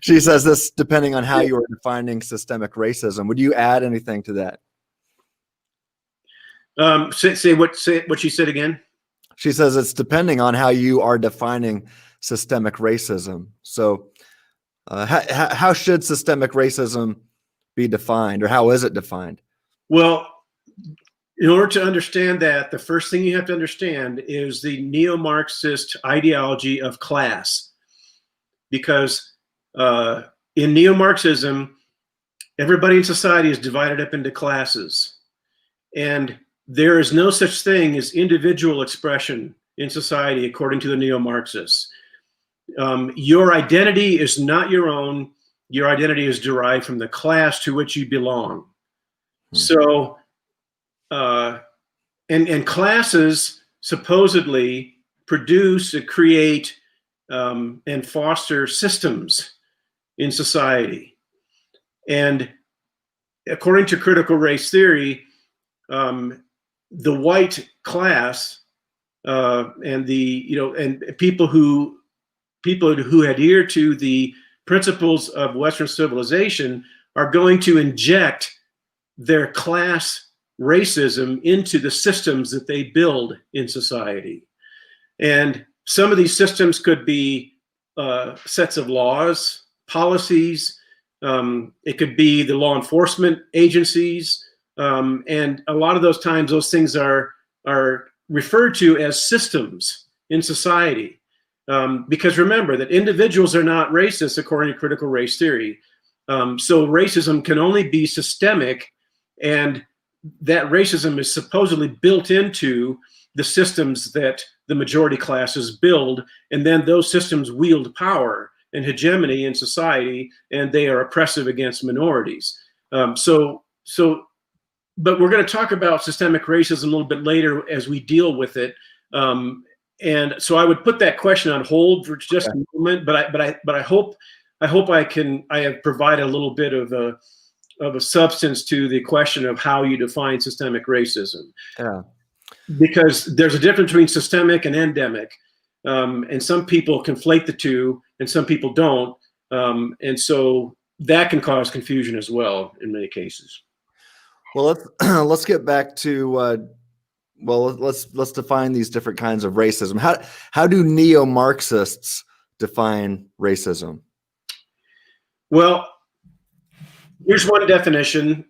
A: she says this, depending on how you are defining systemic racism. Would you add anything to that?
B: Say what she said again.
A: She says it's depending on how you are defining systemic racism. So how should systemic racism be defined, or how is it defined?
B: Well, in order to understand that, the first thing you have to understand is the neo-Marxist ideology of class. Because in neo-Marxism, everybody in society is divided up into classes. And there is no such thing as individual expression in society, according to the neo-Marxists. Your identity is not your own. Your identity is derived from the class to which you belong. So, and classes supposedly produce and create and foster systems in society. And according to critical race theory, the white class and people who adhere to the principles of Western civilization are going to inject their class racism into the systems that they build in society. And some of these systems could be sets of laws, policies. It could be the law enforcement agencies. And a lot of those times, those things are referred to as systems in society. Because remember that individuals are not racist according to critical race theory. So racism can only be systemic, and that racism is supposedly built into the systems that the majority classes build, and then those systems wield power and hegemony in society, and they are oppressive against minorities. But we're going to talk about systemic racism a little bit later as we deal with it. And so I would put that question on hold for just a moment. But I hope I have provided a little bit of a substance to the question of how you define systemic racism.
A: Yeah.
B: Because there's a difference between systemic and endemic, and some people conflate the two, and some people don't, and so that can cause confusion as well in many cases.
A: Well, let's get back to let's define these different kinds of racism. How do neo-Marxists define racism?
B: Well, here's one definition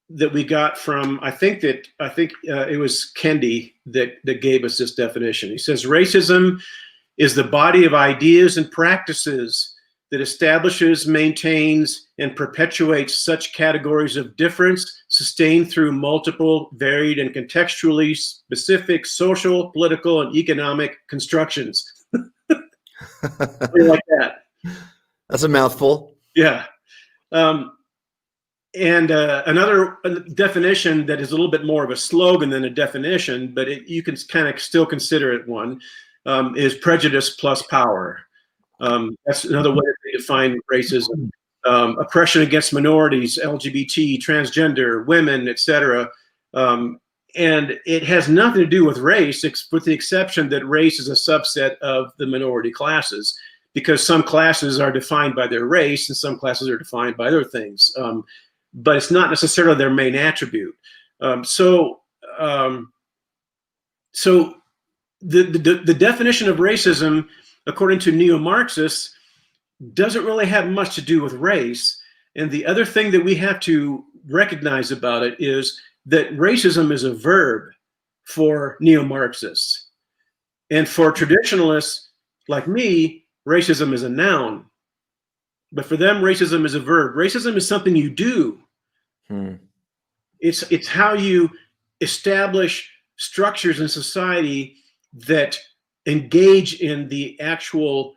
B: that we got from I think it was Kendi that gave us this definition. He says racism is the body of ideas and practices that establishes, maintains, and perpetuates such categories of difference sustained through multiple, varied, and contextually specific social, political, and economic constructions. Like that.
A: That's a mouthful.
B: Yeah. And another definition that is a little bit more of a slogan than a definition, but you can kind of still consider it one, is prejudice plus power. That's another way to define racism. Oppression against minorities, LGBT, transgender, women, etc. and it has nothing to do with race, with the exception that race is a subset of the minority classes, because some classes are defined by their race and some classes are defined by other things. But it's not necessarily their main attribute. So the definition of racism, according to neo-Marxists, doesn't really have much to do with race. And the other thing that we have to recognize about it is that racism is a verb for neo-Marxists. And for traditionalists like me, racism is a noun. But for them, racism is a verb. Racism is something you do. It's how you establish structures in society that engage in the actual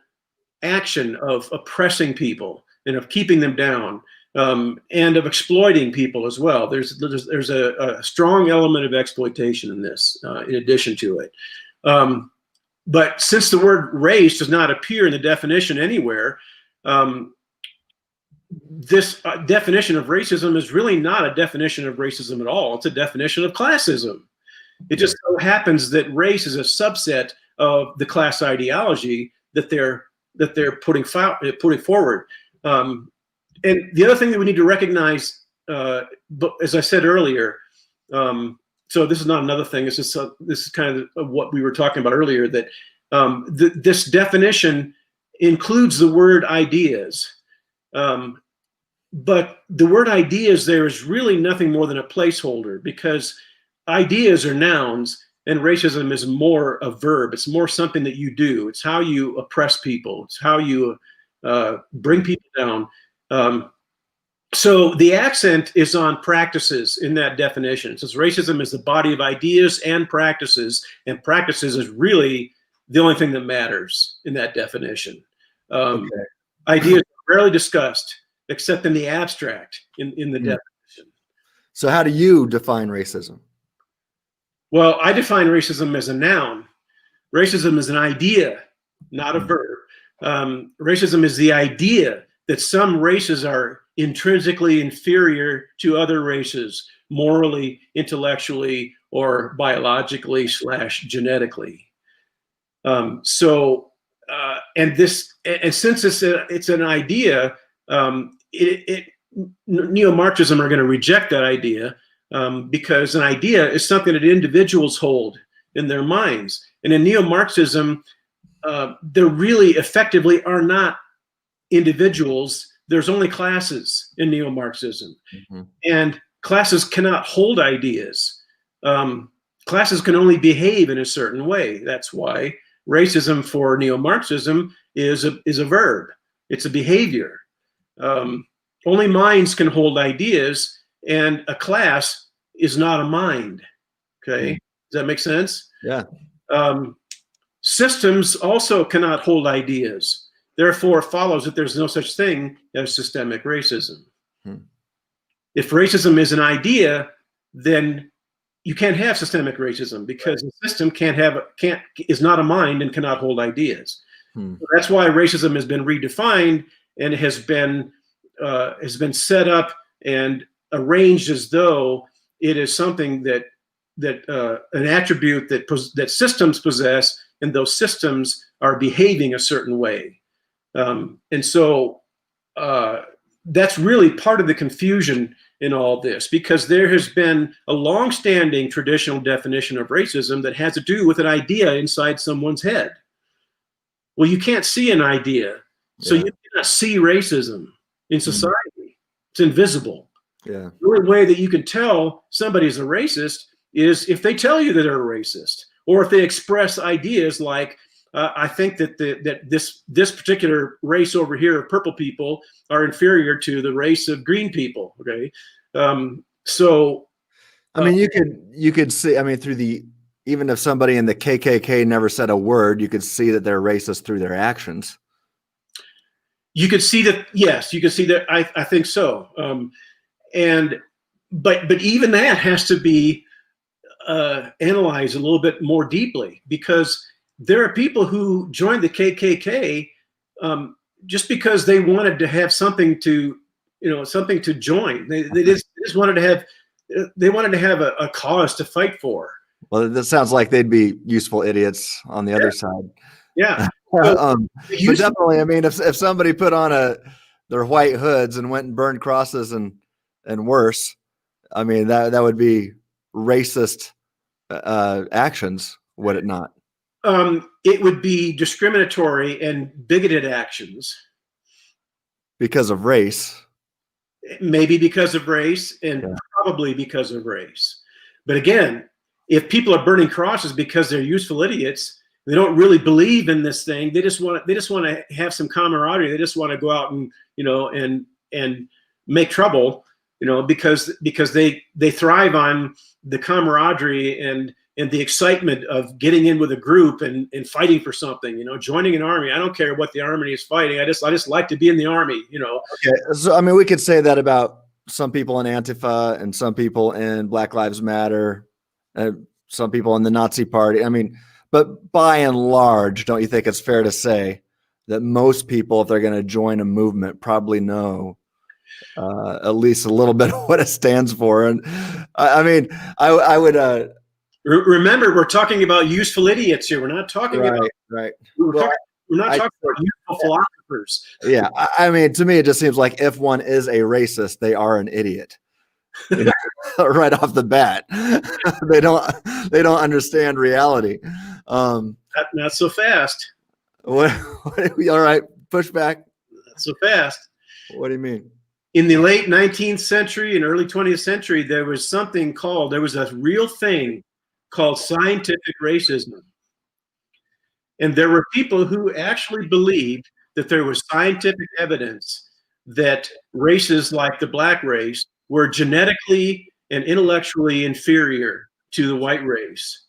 B: action of oppressing people and of keeping them down, and of exploiting people as well. There's a strong element of exploitation in this, in addition to it. But since the word race does not appear in the definition anywhere, this definition of racism is really not a definition of racism at all. It's a definition of classism. It just so happens that race is a subset of the class ideology that they're putting forward. And the other thing that we need to recognize, but as I said earlier, so this is not another thing. This is kind of what we were talking about earlier. That this definition includes the word ideas. But the word ideas there is really nothing more than a placeholder, because ideas are nouns and racism is more a verb. It's more something that you do. It's how you oppress people. It's how you bring people down. So the accent is on practices in that definition. It says racism is the body of ideas and practices is really the only thing that matters in that definition. Ideas are rarely discussed except in the abstract in the definition.
A: So how do you define racism?
B: Well, I define racism as a noun. Racism is an idea, not a verb. Racism is the idea that some races are intrinsically inferior to other races, morally, intellectually, or biologically / genetically. And since it's an idea, neo-Marxism are going to reject that idea, because an idea is something that individuals hold in their minds. And in neo-Marxism, there really effectively are not individuals. There's only classes in neo-Marxism. And classes cannot hold ideas. Classes can only behave in a certain way. That's why racism for neo-Marxism is a verb. It's a behavior. Only minds can hold ideas, and a class is not a mind. Okay, does that make sense?
A: Yeah.
B: Systems also cannot hold ideas. Therefore, it follows that there's no such thing as systemic racism. If racism is an idea, then you can't have systemic racism, because the system is not a mind and cannot hold ideas. So that's why racism has been redefined and has been set up and arranged as though it is something that an attribute that systems possess, and those systems are behaving a certain way. And so that's really part of the confusion in all this, because there has been a long-standing traditional definition of racism that has to do with an idea inside someone's head. Well, you can't see an idea, so you cannot see racism in society. It's invisible.
A: Yeah.
B: The only way that you can tell somebody's a racist is if they tell you that they're a racist, or if they express ideas like, I think that this particular race over here of purple people are inferior to the race of green people. Okay, so
A: I mean, you could see. I mean, even if somebody in the KKK never said a word, you could see that they're racist through their actions.
B: You could see that. Yes, you could see that. I think so. But even that has to be analyzed a little bit more deeply, because there are people who joined the KKK just because they wanted to have something to join. They just wanted to have they wanted to have a cause to fight for.
A: Well, that sounds like they'd be useful idiots on the other side.
B: Yeah. So,
A: but definitely, I mean, if somebody put on their white hoods and went and burned crosses and worse, I mean, that would be racist actions, would it not?
B: It would be discriminatory and bigoted actions.
A: Because of race.
B: Maybe because of race, and probably because of race. But again, if people are burning crosses because they're useful idiots, they don't really believe in this thing. They just want to have some camaraderie. They just want to go out and, you know, and make trouble, you know, because they thrive on the camaraderie and the excitement of getting in with a group and fighting for something, you know, joining an army. I don't care what the army is fighting. I just like to be in the army, you know.
A: Okay. So, I mean, we could say that about some people in Antifa and some people in Black Lives Matter and some people in the Nazi Party. I mean, but by and large, don't you think it's fair to say that most people, if they're going to join a movement, probably know at least a little bit of what it stands for? And I mean, I would.
B: Remember, we're talking about useful idiots here. We're not talking about
A: right.
B: We're not talking about useful philosophers.
A: Yeah, I mean, to me, it just seems like if one is a racist, they are an idiot. You know, right off the bat, they don't understand reality.
B: Not so fast.
A: What all right, push back.
B: Not so fast.
A: What do you mean?
B: In the late 19th century and early 20th century, there was a real thing called scientific racism. And there were people who actually believed that there was scientific evidence that races like the black race were genetically and intellectually inferior to the white race.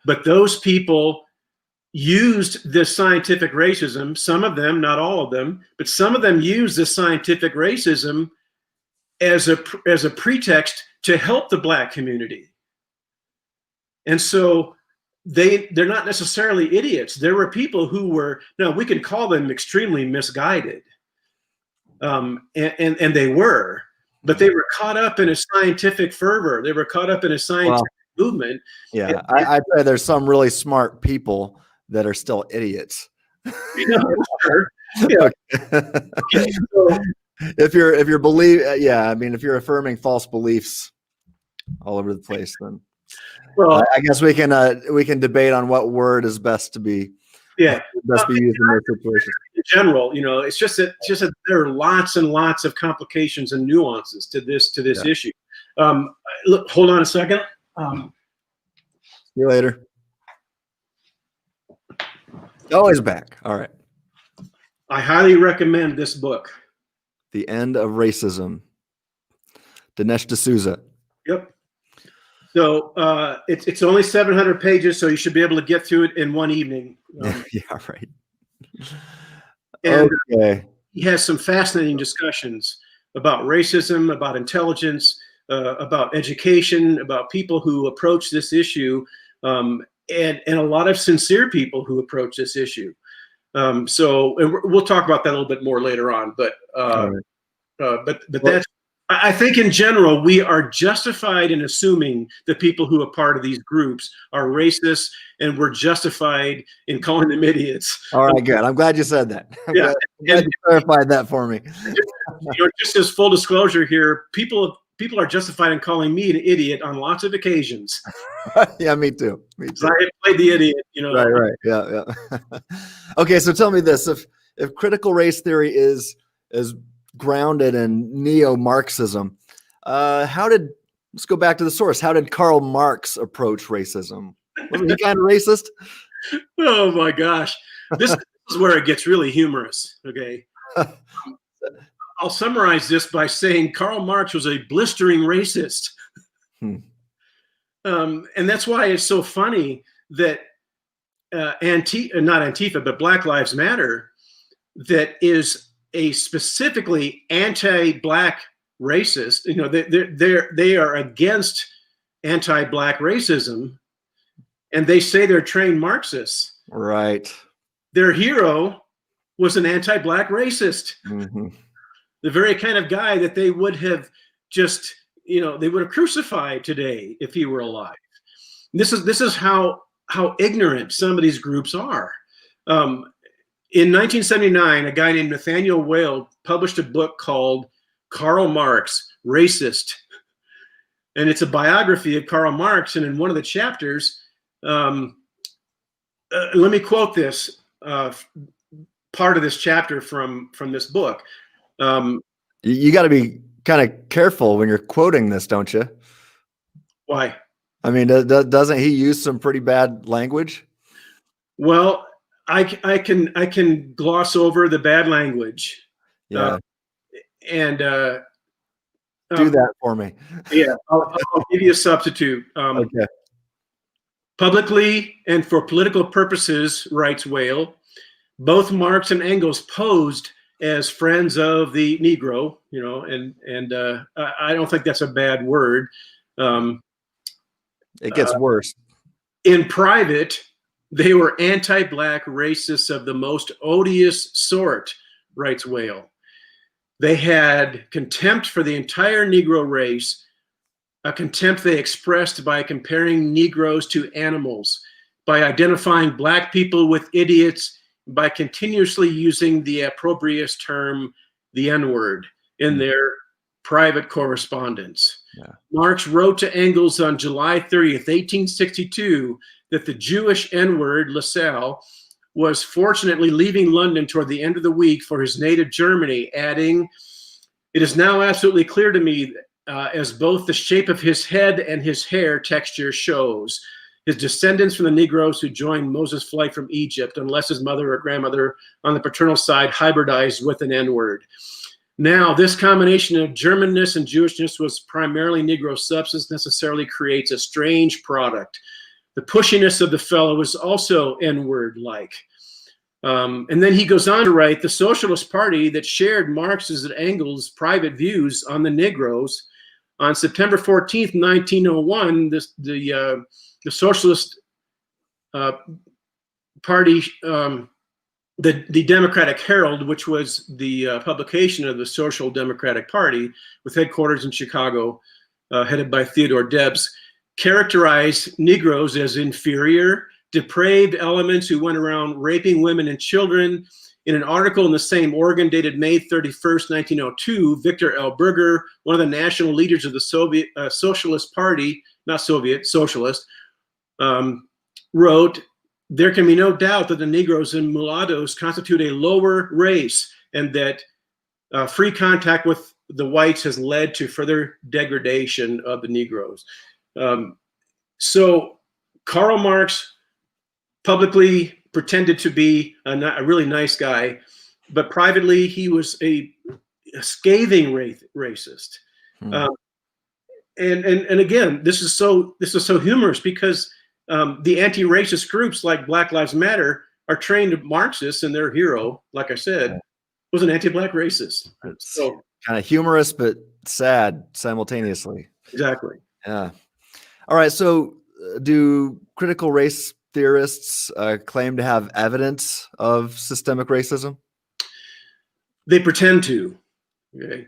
B: But those people used this scientific racism, some of them, not all of them, but some of them used this scientific racism as a pretext to help the black community. And so they're not necessarily idiots. There were people who were, now we can call them extremely misguided. And they were, but they were caught up in a scientific fervor. They were caught up in a scientific movement.
A: Yeah, I'd say there's some really smart people that are still idiots.
B: Sure. Yeah. Okay, so,
A: if you're I mean, if you're affirming false beliefs all over the place, then well, I guess we can debate on what word is best to be best be used in those situations.
B: In general, you know, it's just that there are lots and lots of complications and nuances to this issue. Look, hold on a second.
A: See you later. Always back. All right.
B: I highly recommend this book.
A: The End of Racism. Dinesh D'Souza. Yep.
B: So it's only 700 pages, so you should be able to get through it in one evening.
A: Yeah, right.
B: And okay. He has some fascinating discussions about racism, about intelligence, about education, about people who approach this issue, and a lot of sincere people who approach this issue. So and we'll talk about that a little bit more later on. But that's. I think in general, we are justified in assuming that people who are part of these groups are racist, and we're justified in calling them idiots.
A: All right, good. I'm glad you said that. I'm glad you clarified that for me.
B: Just as full disclosure here, people are justified in calling me an idiot on lots of occasions.
A: Yeah, me too.
B: I have played the idiot, you know.
A: Right. Yeah. Okay, so tell me this: if critical race theory is grounded in neo-Marxism, let's go back to the source. How did Karl Marx approach racism? Wasn't he kind of racist?
B: Oh my gosh. This is where it gets really humorous. Okay. I'll summarize this by saying Karl Marx was a blistering racist. And that's why it's so funny that not Antifa, but Black Lives Matter, that is a specifically anti-black racist. You know, they are against anti-black racism, and they say they're trained Marxists.
A: Right.
B: Their hero was an anti-black racist. Mm-hmm. The very kind of guy that they would have just they would have crucified today if he were alive. This is how ignorant some of these groups are. In 1979, a guy named Nathaniel Whale published a book called Karl Marx, Racist. And it's a biography of Karl Marx. And in one of the chapters, let me quote this part of this chapter from this book.
A: You got to be kind of careful when you're quoting this, don't you?
B: Why?
A: I mean, doesn't he use some pretty bad language?
B: Well, I can gloss over the bad language.
A: Yeah.
B: And
A: do that for me.
B: Yeah, I'll give you a substitute.
A: Okay.
B: Publicly and for political purposes, writes Whale, both Marx and Engels posed as friends of the Negro, and I don't think that's a bad word.
A: It gets worse.
B: In private, they were anti-black racists of the most odious sort, writes Whale. They had contempt for the entire Negro race, a contempt they expressed by comparing Negroes to animals, by identifying black people with idiots, by continuously using the opprobrious term, the N-word, in their private correspondence.
A: Yeah.
B: Marx wrote to Engels on July 30th, 1862, that the Jewish N-word, LaSalle, was fortunately leaving London toward the end of the week for his native Germany, adding, "It is now absolutely clear to me, as both the shape of his head and his hair texture shows, his descendants from the Negroes who joined Moses' flight from Egypt, unless his mother or grandmother on the paternal side hybridized with an N-word. Now, this combination of Germanness and Jewishness was primarily Negro substance necessarily creates a strange product. The pushiness of the fellow is also N-word-like." And then he goes on to write, the Socialist Party that shared Marx's and Engels' private views on the Negroes, on September 14th, 1901, the Socialist Party, the Democratic Herald, which was the publication of the Social Democratic Party with headquarters in Chicago, headed by Theodore Debs, characterized Negroes as inferior, depraved elements who went around raping women and children. In an article in the same organ dated May 31st, 1902, Victor L. Berger, one of the national leaders of the Soviet Socialist Party, not Soviet, Socialist, wrote, "There can be no doubt that the Negroes and mulattoes constitute a lower race and that free contact with the whites has led to further degradation of the Negroes." So Karl Marx publicly pretended to be a really nice guy, but privately he was a scathing racist. And again, this is so humorous because the anti-racist groups like Black Lives Matter are trained Marxists, and their hero, like I said, was an anti-black racist.
A: It's
B: So
A: kind of humorous but sad simultaneously.
B: exactly.
A: Yeah. All right. So do critical race theorists claim to have evidence of systemic racism?
B: They pretend to. Okay.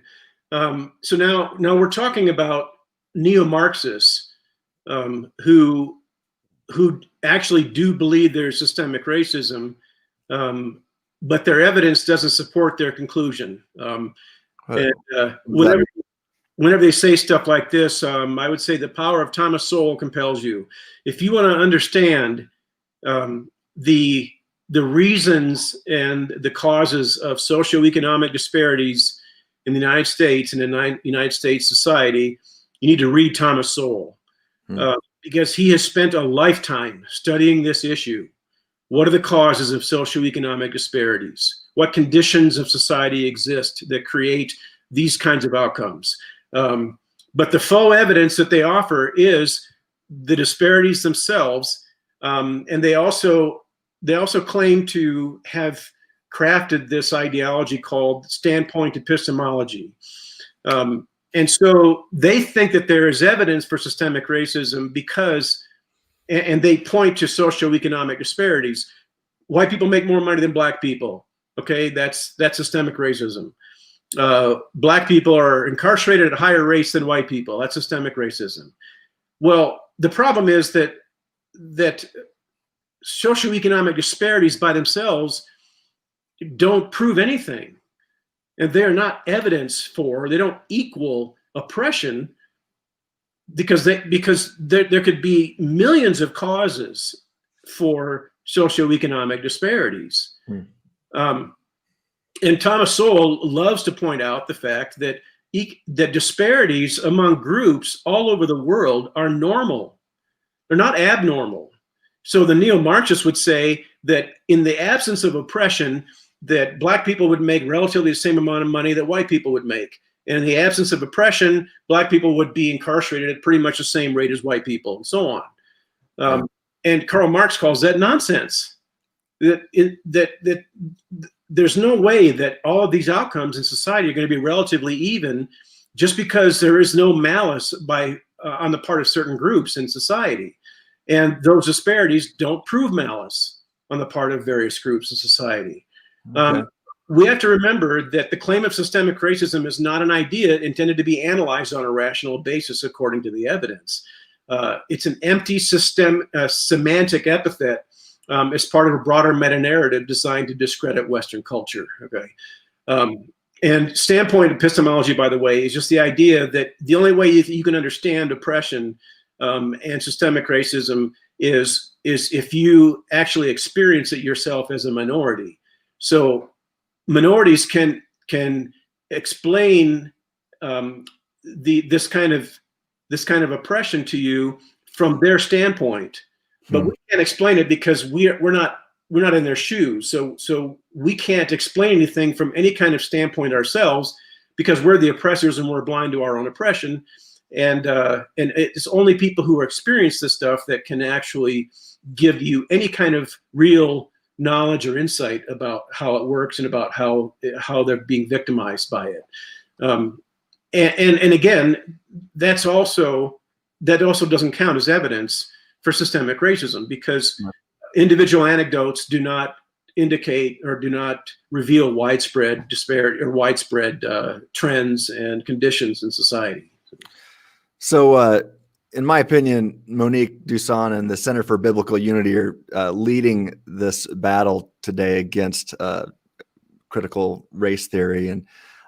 B: So now we're talking about neo-Marxists who actually do believe there's systemic racism, but their evidence doesn't support their conclusion. Whenever they say stuff like this, I would say the power of Thomas Sowell compels you. If you want to understand the reasons and the causes of socioeconomic disparities in the United States and in United States society, you need to read Thomas Sowell because he has spent a lifetime studying this issue. What are the causes of socioeconomic disparities? What conditions of society exist that create these kinds of outcomes? But the faux evidence that they offer is the disparities themselves, and they also claim to have crafted this ideology called standpoint epistemology. And so they think that there is evidence for systemic racism because, and they point to socioeconomic disparities. White people make more money than black people. Okay, that's systemic racism. black people are incarcerated at higher rates than white people. That's systemic racism. Well, the problem is that socioeconomic disparities by themselves don't prove anything, and they're not evidence for, they don't equal oppression, because there could be millions of causes for socioeconomic disparities. And Thomas Sowell loves to point out the fact that that disparities among groups all over the world are normal. They're not abnormal. So the neo-Marxists would say that in the absence of oppression, that black people would make relatively the same amount of money that white people would make. And in the absence of oppression, black people would be incarcerated at pretty much the same rate as white people, and so on. And Karl Marx calls that nonsense. That there's no way that all of these outcomes in society are going to be relatively even just because there is no malice on the part of certain groups in society. And those disparities don't prove malice on the part of various groups in society. Okay. We have to remember that the claim of systemic racism is not an idea intended to be analyzed on a rational basis according to the evidence. It's an empty semantic epithet as part of a broader meta-narrative designed to discredit Western culture. Okay. And standpoint epistemology, by the way, is just the idea that the only way you can understand oppression and systemic racism is if you actually experience it yourself as a minority. So minorities can explain this kind of oppression to you from their standpoint, but we can't explain it because we're not in their shoes. So we can't explain anything from any kind of standpoint ourselves because we're the oppressors and we're blind to our own oppression. And it's only people who experience this stuff that can actually give you any kind of real knowledge or insight about how it works and about how they're being victimized by it. And again, that also doesn't count as evidence for systemic racism, because individual anecdotes do not indicate or do not reveal widespread disparity or widespread trends and conditions in society.
A: So, in my opinion, Monique Duson and the Center for Biblical Unity are leading this battle today against critical race theory.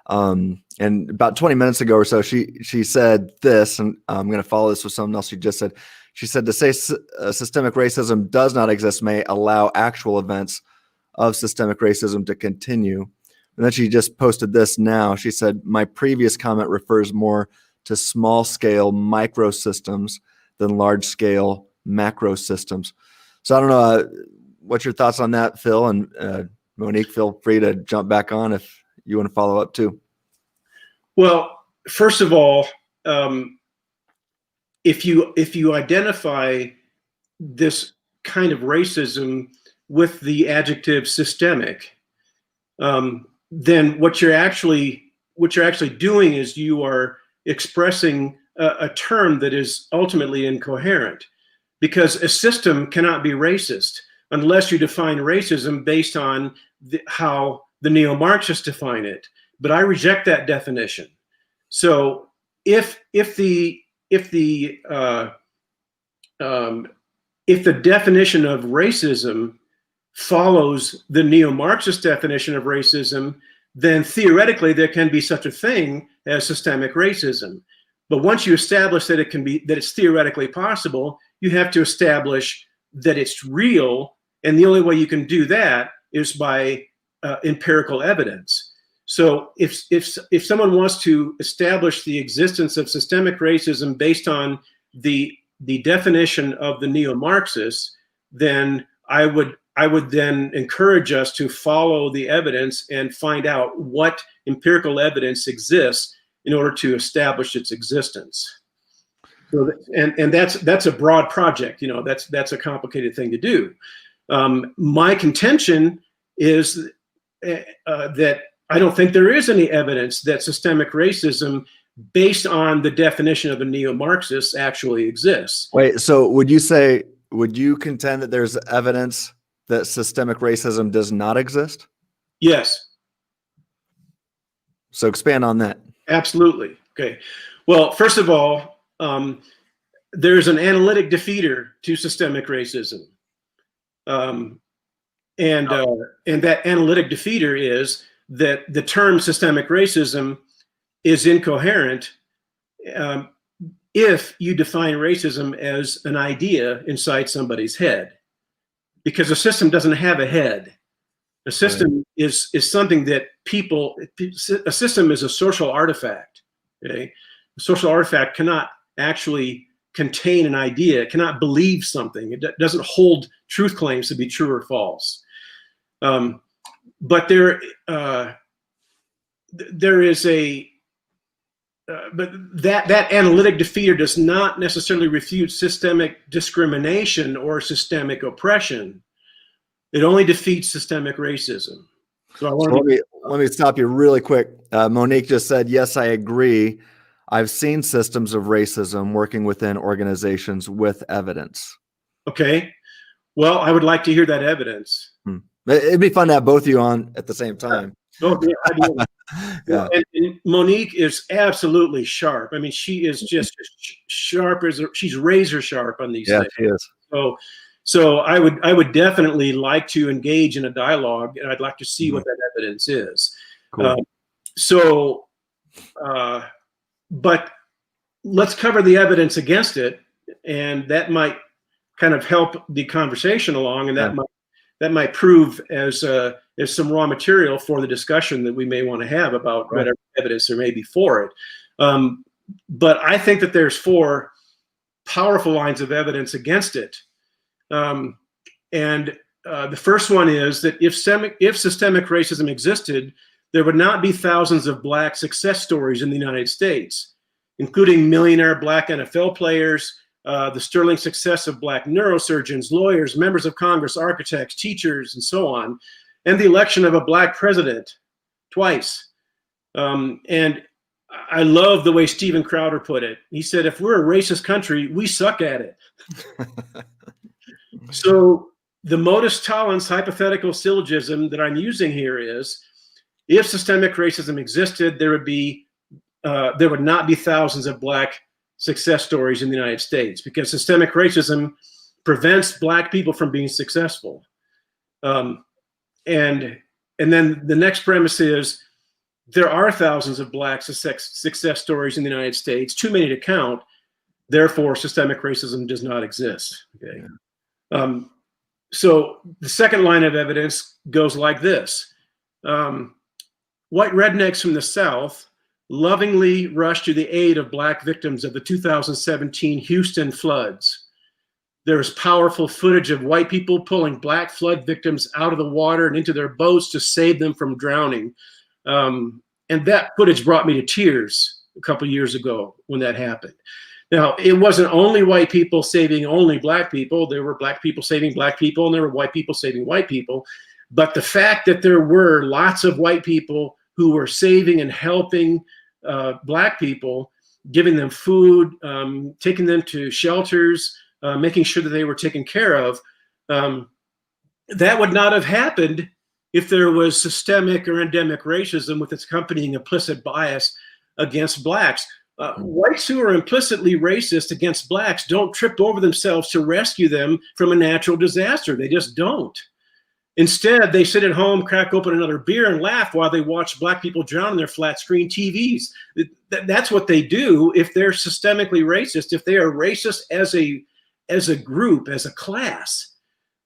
A: And about 20 minutes ago or so, she said this, and I'm going to follow this with something else she just said. She said, to say systemic racism does not exist may allow actual events of systemic racism to continue. And then she just posted this now. She said, my previous comment refers more to small-scale micro systems than large-scale macro systems. So I don't know, what's your thoughts on that, Phil? And Monique, feel free to jump back on if you want to follow up too.
B: Well, first of all, if you identify this kind of racism with the adjective systemic, then what you're actually doing is you are expressing a term that is ultimately incoherent, because a system cannot be racist unless you define racism based on how the neo-Marxists define it. But I reject that definition. So if the definition of racism follows the neo-Marxist definition of racism, then theoretically there can be such a thing as systemic racism. But once you establish that it's theoretically possible, you have to establish that it's real, and the only way you can do that is by empirical evidence. So if someone wants to establish the existence of systemic racism based on the definition of the neo-Marxists, then I would then encourage us to follow the evidence and find out what empirical evidence exists in order to establish its existence. So, and that's a broad project. That's a complicated thing to do. My contention is that I don't think there is any evidence that systemic racism, based on the definition of the neo-Marxists, actually exists.
A: Wait, so would you contend that there's evidence that systemic racism does not exist?
B: Yes.
A: So expand on that.
B: Absolutely. Okay. Well, first of all, there's an analytic defeater to systemic racism. And that analytic defeater is that the term systemic racism is incoherent if you define racism as an idea inside somebody's head, because a system doesn't have a head. A system is something that a system is a social artifact. Okay? A social artifact cannot actually contain an idea, it cannot believe something. It doesn't hold truth claims to be true or false. But there is but that analytic defeater does not necessarily refute systemic discrimination or systemic oppression. It only defeats systemic racism. So
A: let me stop you really quick. Monique just said, yes, I agree. I've seen systems of racism working within organizations with evidence.
B: Okay. Well, I would like to hear that evidence.
A: It'd be fun to have both of you on at the same time.
B: Oh, yeah, yeah. And Monique is absolutely sharp. I mean, she is just sharp she's razor sharp on these things.
A: She is.
B: So I would definitely like to engage in a dialogue, and I'd like to see what that evidence is.
A: Cool.
B: But let's cover the evidence against it, and that might kind of help the conversation along, and that might prove as some raw material for the discussion that we may want to have about whatever evidence there may be for it. But I think that there's 4 powerful lines of evidence against it. The first one is that if systemic racism existed, there would not be thousands of Black success stories in the United States, including millionaire Black NFL players, the sterling success of Black neurosurgeons, lawyers, members of Congress, architects, teachers, and so on, and the election of a Black president twice. And I love the way Steven Crowder put it. He said, if we're a racist country, we suck at it. So the modus tollens hypothetical syllogism that I'm using here is, if systemic racism existed, there would not be thousands of Black success stories in the United States, because systemic racism prevents Black people from being successful. And then the next premise is, there are thousands of Black success stories in the United States, too many to count. Therefore, systemic racism does not exist. Okay. So the second line of evidence goes like this. White rednecks from the South lovingly rushed to the aid of Black victims of the 2017 Houston floods. There is powerful footage of white people pulling Black flood victims out of the water and into their boats to save them from drowning. And that footage brought me to tears a couple years ago when that happened. Now, it wasn't only white people saving only Black people. There were Black people saving Black people, and there were white people saving white people. But the fact that there were lots of white people who were saving and helping Black people, giving them food, taking them to shelters, making sure that they were taken care of, that would not have happened if there was systemic or endemic racism with its accompanying implicit bias against Blacks. Whites who are implicitly racist against Blacks don't trip over themselves to rescue them from a natural disaster. They just don't. Instead, they sit at home, crack open another beer, and laugh while they watch Black people drown in their flat screen TVs. That's what they do if they're systemically racist. If they are racist as a group, as a class,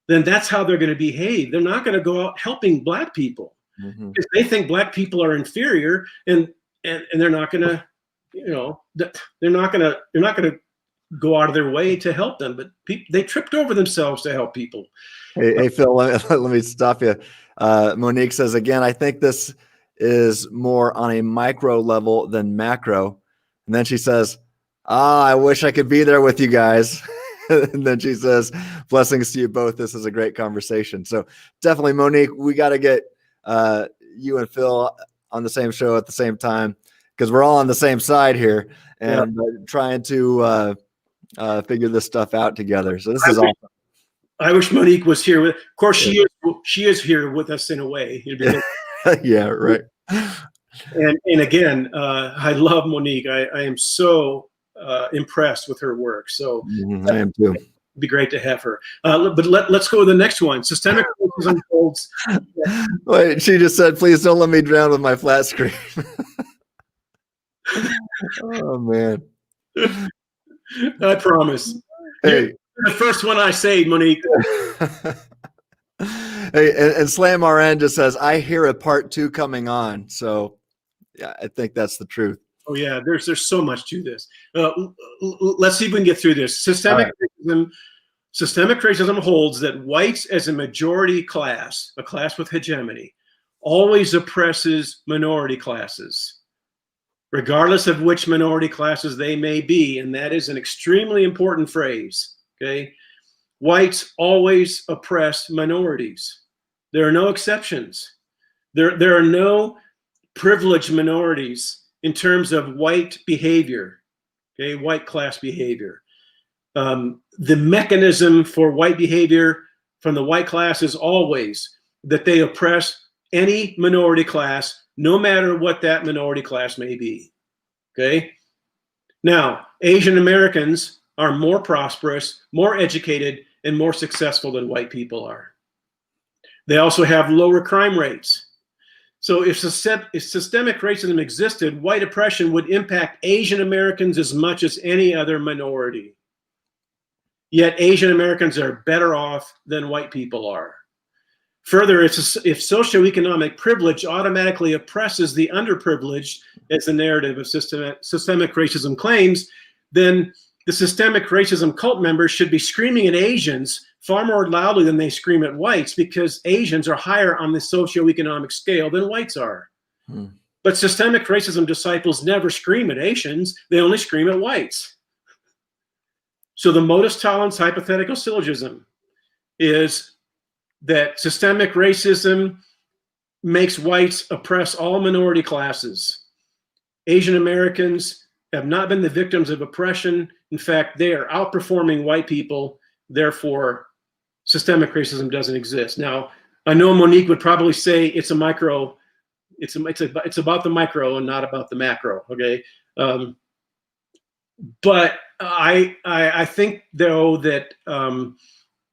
B: then that's how they're going to behave. They're not going to go out helping Black people because they think Black people are inferior, and they're not going to, they're not going to go out of their way to help them. But they tripped over themselves to help people.
A: Hey Phil, let me stop you. Monique says, again, I think this is more on a micro level than macro. And then she says, I wish I could be there with you guys. And then she says, blessings to you both. This is a great conversation. So definitely, Monique, we got to get you and Phil on the same show at the same time, because we're all on the same side here and trying to figure this stuff out together. So this is awesome.
B: I wish Monique was here. Of course, she is here with us in a way.
A: Yeah, right.
B: And again, I love Monique. I am so impressed with her work. So
A: I am too.
B: it'd be great to have her. But let's go to the next one. Systemic racism holds.
A: Wait, she just said, please don't let me drown with my flat screen. Oh, man.
B: I promise.
A: Hey.
B: You're the first one I say, Monique.
A: Hey, and Slam RN just says, I hear a part 2 coming on. So, yeah, I think that's the truth.
B: Oh, yeah, there's so much to this. Let's see if we can get through this. Systemic racism holds that whites as a majority class, a class with hegemony, always oppresses minority classes, regardless of which minority classes they may be. And that is an extremely important phrase, okay? Whites always oppress minorities. There are no exceptions. There are no privileged minorities in terms of white behavior, okay, white class behavior. The mechanism for white behavior from the white class is always that they oppress any minority class, no matter what that minority class may be, okay? Now, Asian Americans are more prosperous, more educated, and more successful than white people are. They also have lower crime rates. So if systemic racism existed, white oppression would impact Asian Americans as much as any other minority. Yet Asian Americans are better off than white people are. Further, if socioeconomic privilege automatically oppresses the underprivileged, as the narrative of systemic racism claims, then the systemic racism cult members should be screaming at Asians far more loudly than they scream at whites, because Asians are higher on the socioeconomic scale than whites are. But systemic racism disciples never scream at Asians, they only scream at whites. So the modus tollens hypothetical syllogism is that systemic racism makes whites oppress all minority classes. Asian Americans have not been the victims of oppression. In fact, they are outperforming white people. Therefore, systemic racism doesn't exist. Now, I know Monique would probably say it's a micro. It's about the micro and not about the macro. Okay, but I think though that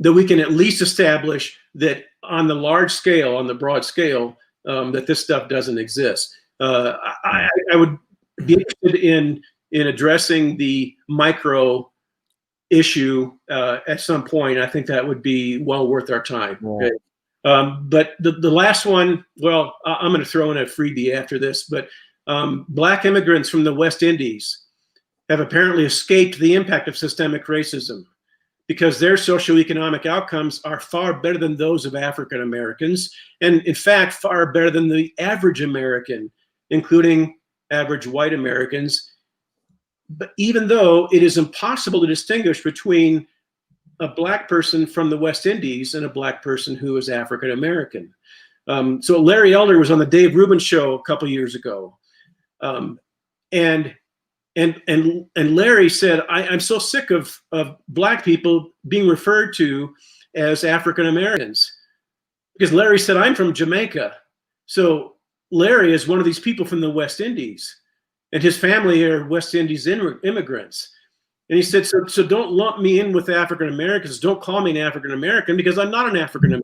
B: that we can at least establish that on the large scale, on the broad scale, that this stuff doesn't exist. I would be interested in addressing the micro issue at some point. I think that would be well worth our time. Okay? But the last one, well, I'm going to throw in a freebie after this, but Black immigrants from the West Indies have apparently escaped the impact of systemic racism because their socioeconomic outcomes are far better than those of African Americans, and in fact, far better than the average American, including average white Americans. But even though it is impossible to distinguish between a Black person from the West Indies and a Black person who is African American. So Larry Elder was on the Dave Rubin show a couple years ago. And Larry said, I'm so sick of Black people being referred to as African Americans. Because Larry said, I'm from Jamaica. So Larry is one of these people from the West Indies. And his family are West Indies immigrants. And he said, so don't lump me in with African Americans. Don't call me an African American, because I'm not an African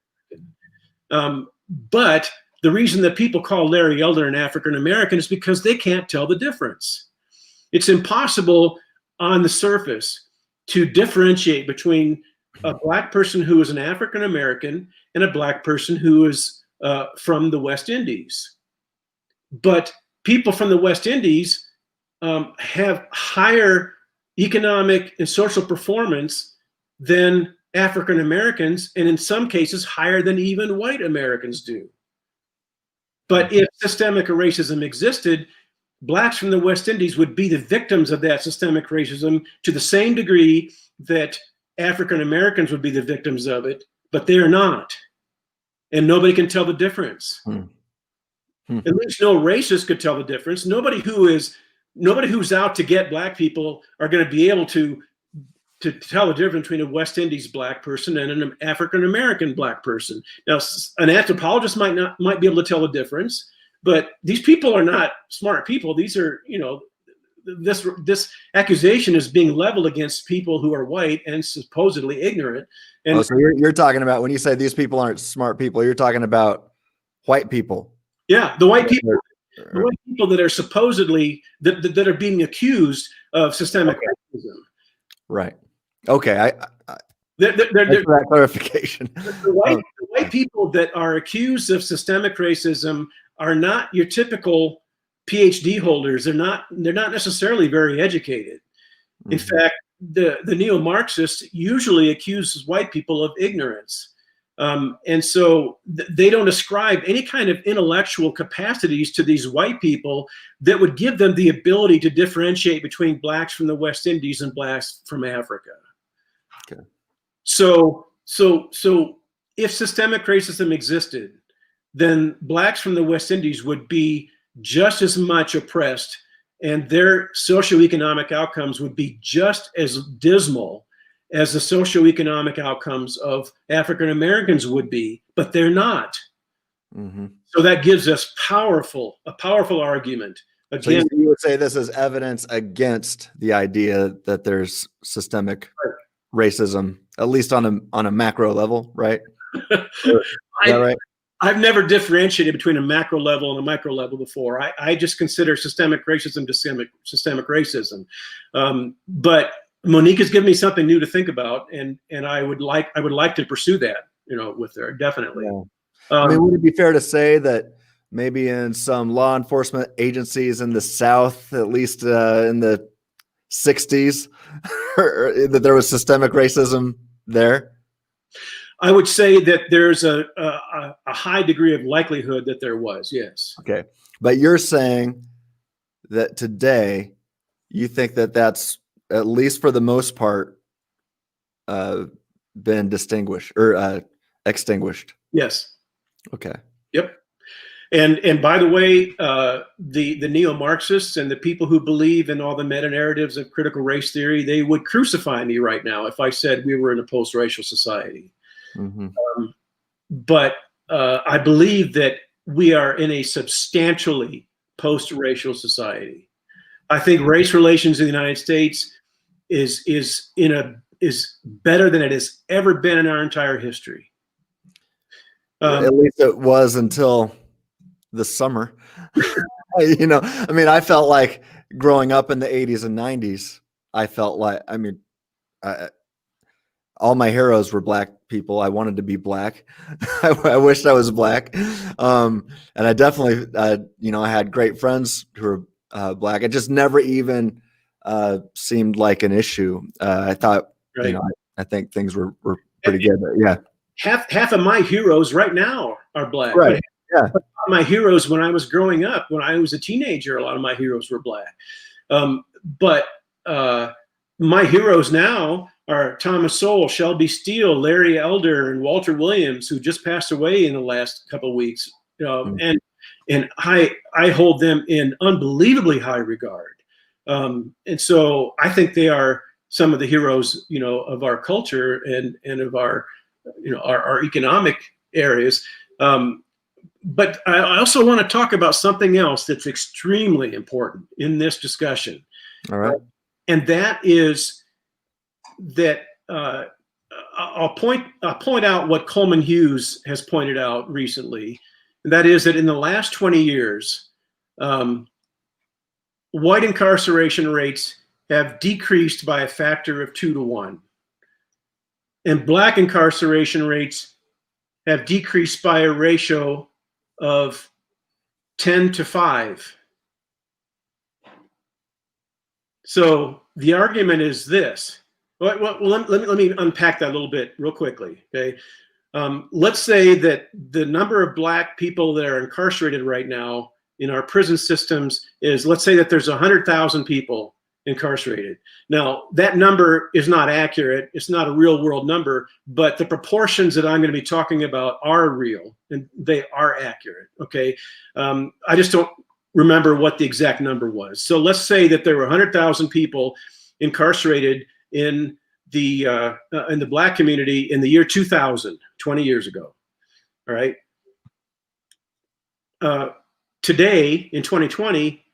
B: American. But the reason that people call Larry Elder an African American is because they can't tell the difference. It's impossible on the surface to differentiate between a Black person who is an African American and a Black person who is from the West Indies. But people from the West Indies have higher economic and social performance than African Americans, and in some cases higher than even white Americans do. But if systemic racism existed, Blacks from the West Indies would be the victims of that systemic racism to the same degree that African Americans would be the victims of it, but they are not. And nobody can tell the difference. At least no racist could tell the difference. Nobody who's out to get Black people are going to be able to tell the difference between a West Indies Black person and an African American Black person. Now, an anthropologist might be able to tell the difference, But these people are not smart people. These are, this accusation is being leveled against people who are white and supposedly ignorant. And
A: so you're talking about, when you say these people aren't smart people, you're talking about white people.
B: yeah, the white people that are supposedly that are being accused of systemic racism.
A: Right. Okay.
B: They're
A: that clarification.
B: The white people that are accused of systemic racism are not your typical PhD holders. They're not necessarily very educated. In fact, the neo-Marxists usually accuse white people of ignorance. And so they don't ascribe any kind of intellectual capacities to these white people that would give them the ability to differentiate between blacks from the West Indies and blacks from Africa.
A: Okay.
B: So if systemic racism existed, then blacks from the West Indies would be just as much oppressed, and their socioeconomic outcomes would be just as dismal as the socioeconomic outcomes of African Americans would be, but they're not. So that gives us a powerful argument. Again,
A: so you would say this is evidence against the idea that there's systemic racism, at least on a macro level, right? Right?
B: I've never differentiated between a macro level and a micro level before. I just consider systemic racism systemic racism. But Monique has given me something new to think about, and I would like to pursue that, with her, definitely.
A: Yeah. I mean, would it be fair to say that maybe in some law enforcement agencies in the South, at least in the 60s, that there was systemic racism there?
B: I would say that there's a high degree of likelihood that there was, yes.
A: Okay. But you're saying that today you think that that's, at least for the most part, been distinguished or extinguished?
B: Yes.
A: Okay.
B: Yep. And by the way, the neo-Marxists and the people who believe in all the metanarratives of critical race theory, they would crucify me right now if I said we were in a post-racial society. But I believe that we are in a substantially post-racial society. I think race relations in the United States is better than it has ever been in our entire history.
A: At least it was until the summer. I mean, I felt like growing up in the 80s and 90s, I felt like, all my heroes were black people. I wanted to be black. I wished I was black. And I definitely, I had great friends who were black. It just never even seemed like an issue. I thought,
B: right.
A: I think things were pretty good. But yeah.
B: Half of my heroes right now are black.
A: Right. Yeah.
B: My heroes when I was growing up, when I was a teenager, a lot of my heroes were black. But my heroes now are Thomas Sowell, Shelby Steele, Larry Elder, and Walter Williams, who just passed away in the last couple of weeks. And I hold them in unbelievably high regard. And so I think they are some of the heroes, of our culture and of our, our economic areas. But I also want to talk about something else that's extremely important in this discussion.
A: All right.
B: And that is that I'll point out what Coleman Hughes has pointed out recently. And that is that in the last 20 years, white incarceration rates have decreased by a factor of 2 to 1. And black incarceration rates have decreased by a ratio of 10 to 5. So the argument is this. Well, let me unpack that a little bit real quickly. Okay, let's say that the number of black people that are incarcerated right now in our prison systems is, let's say that there's 100,000 people incarcerated. Now, that number is not accurate. It's not a real world number, but the proportions that I'm going to be talking about are real and they are accurate. Okay, I just don't remember what the exact number was. So let's say that there were 100,000 people incarcerated in the black community in the year 2000, 20 years ago. All right. today in 2020,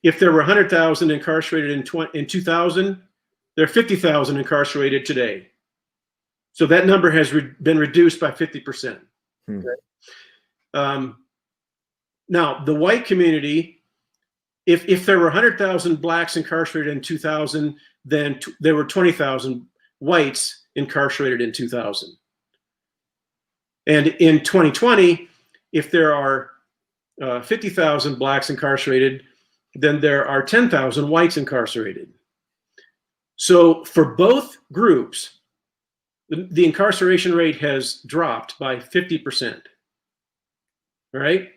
B: if there were 100,000 incarcerated in 2000, there are 50,000 incarcerated today. So that number has been reduced by 50%. Now, the white community, if there were 100,000 blacks incarcerated in 2000, then there were 20,000 whites incarcerated in 2000. And in 2020, if there are 50,000 blacks incarcerated, then there are 10,000 whites incarcerated. So for both groups, the incarceration rate has dropped by 50%. All right?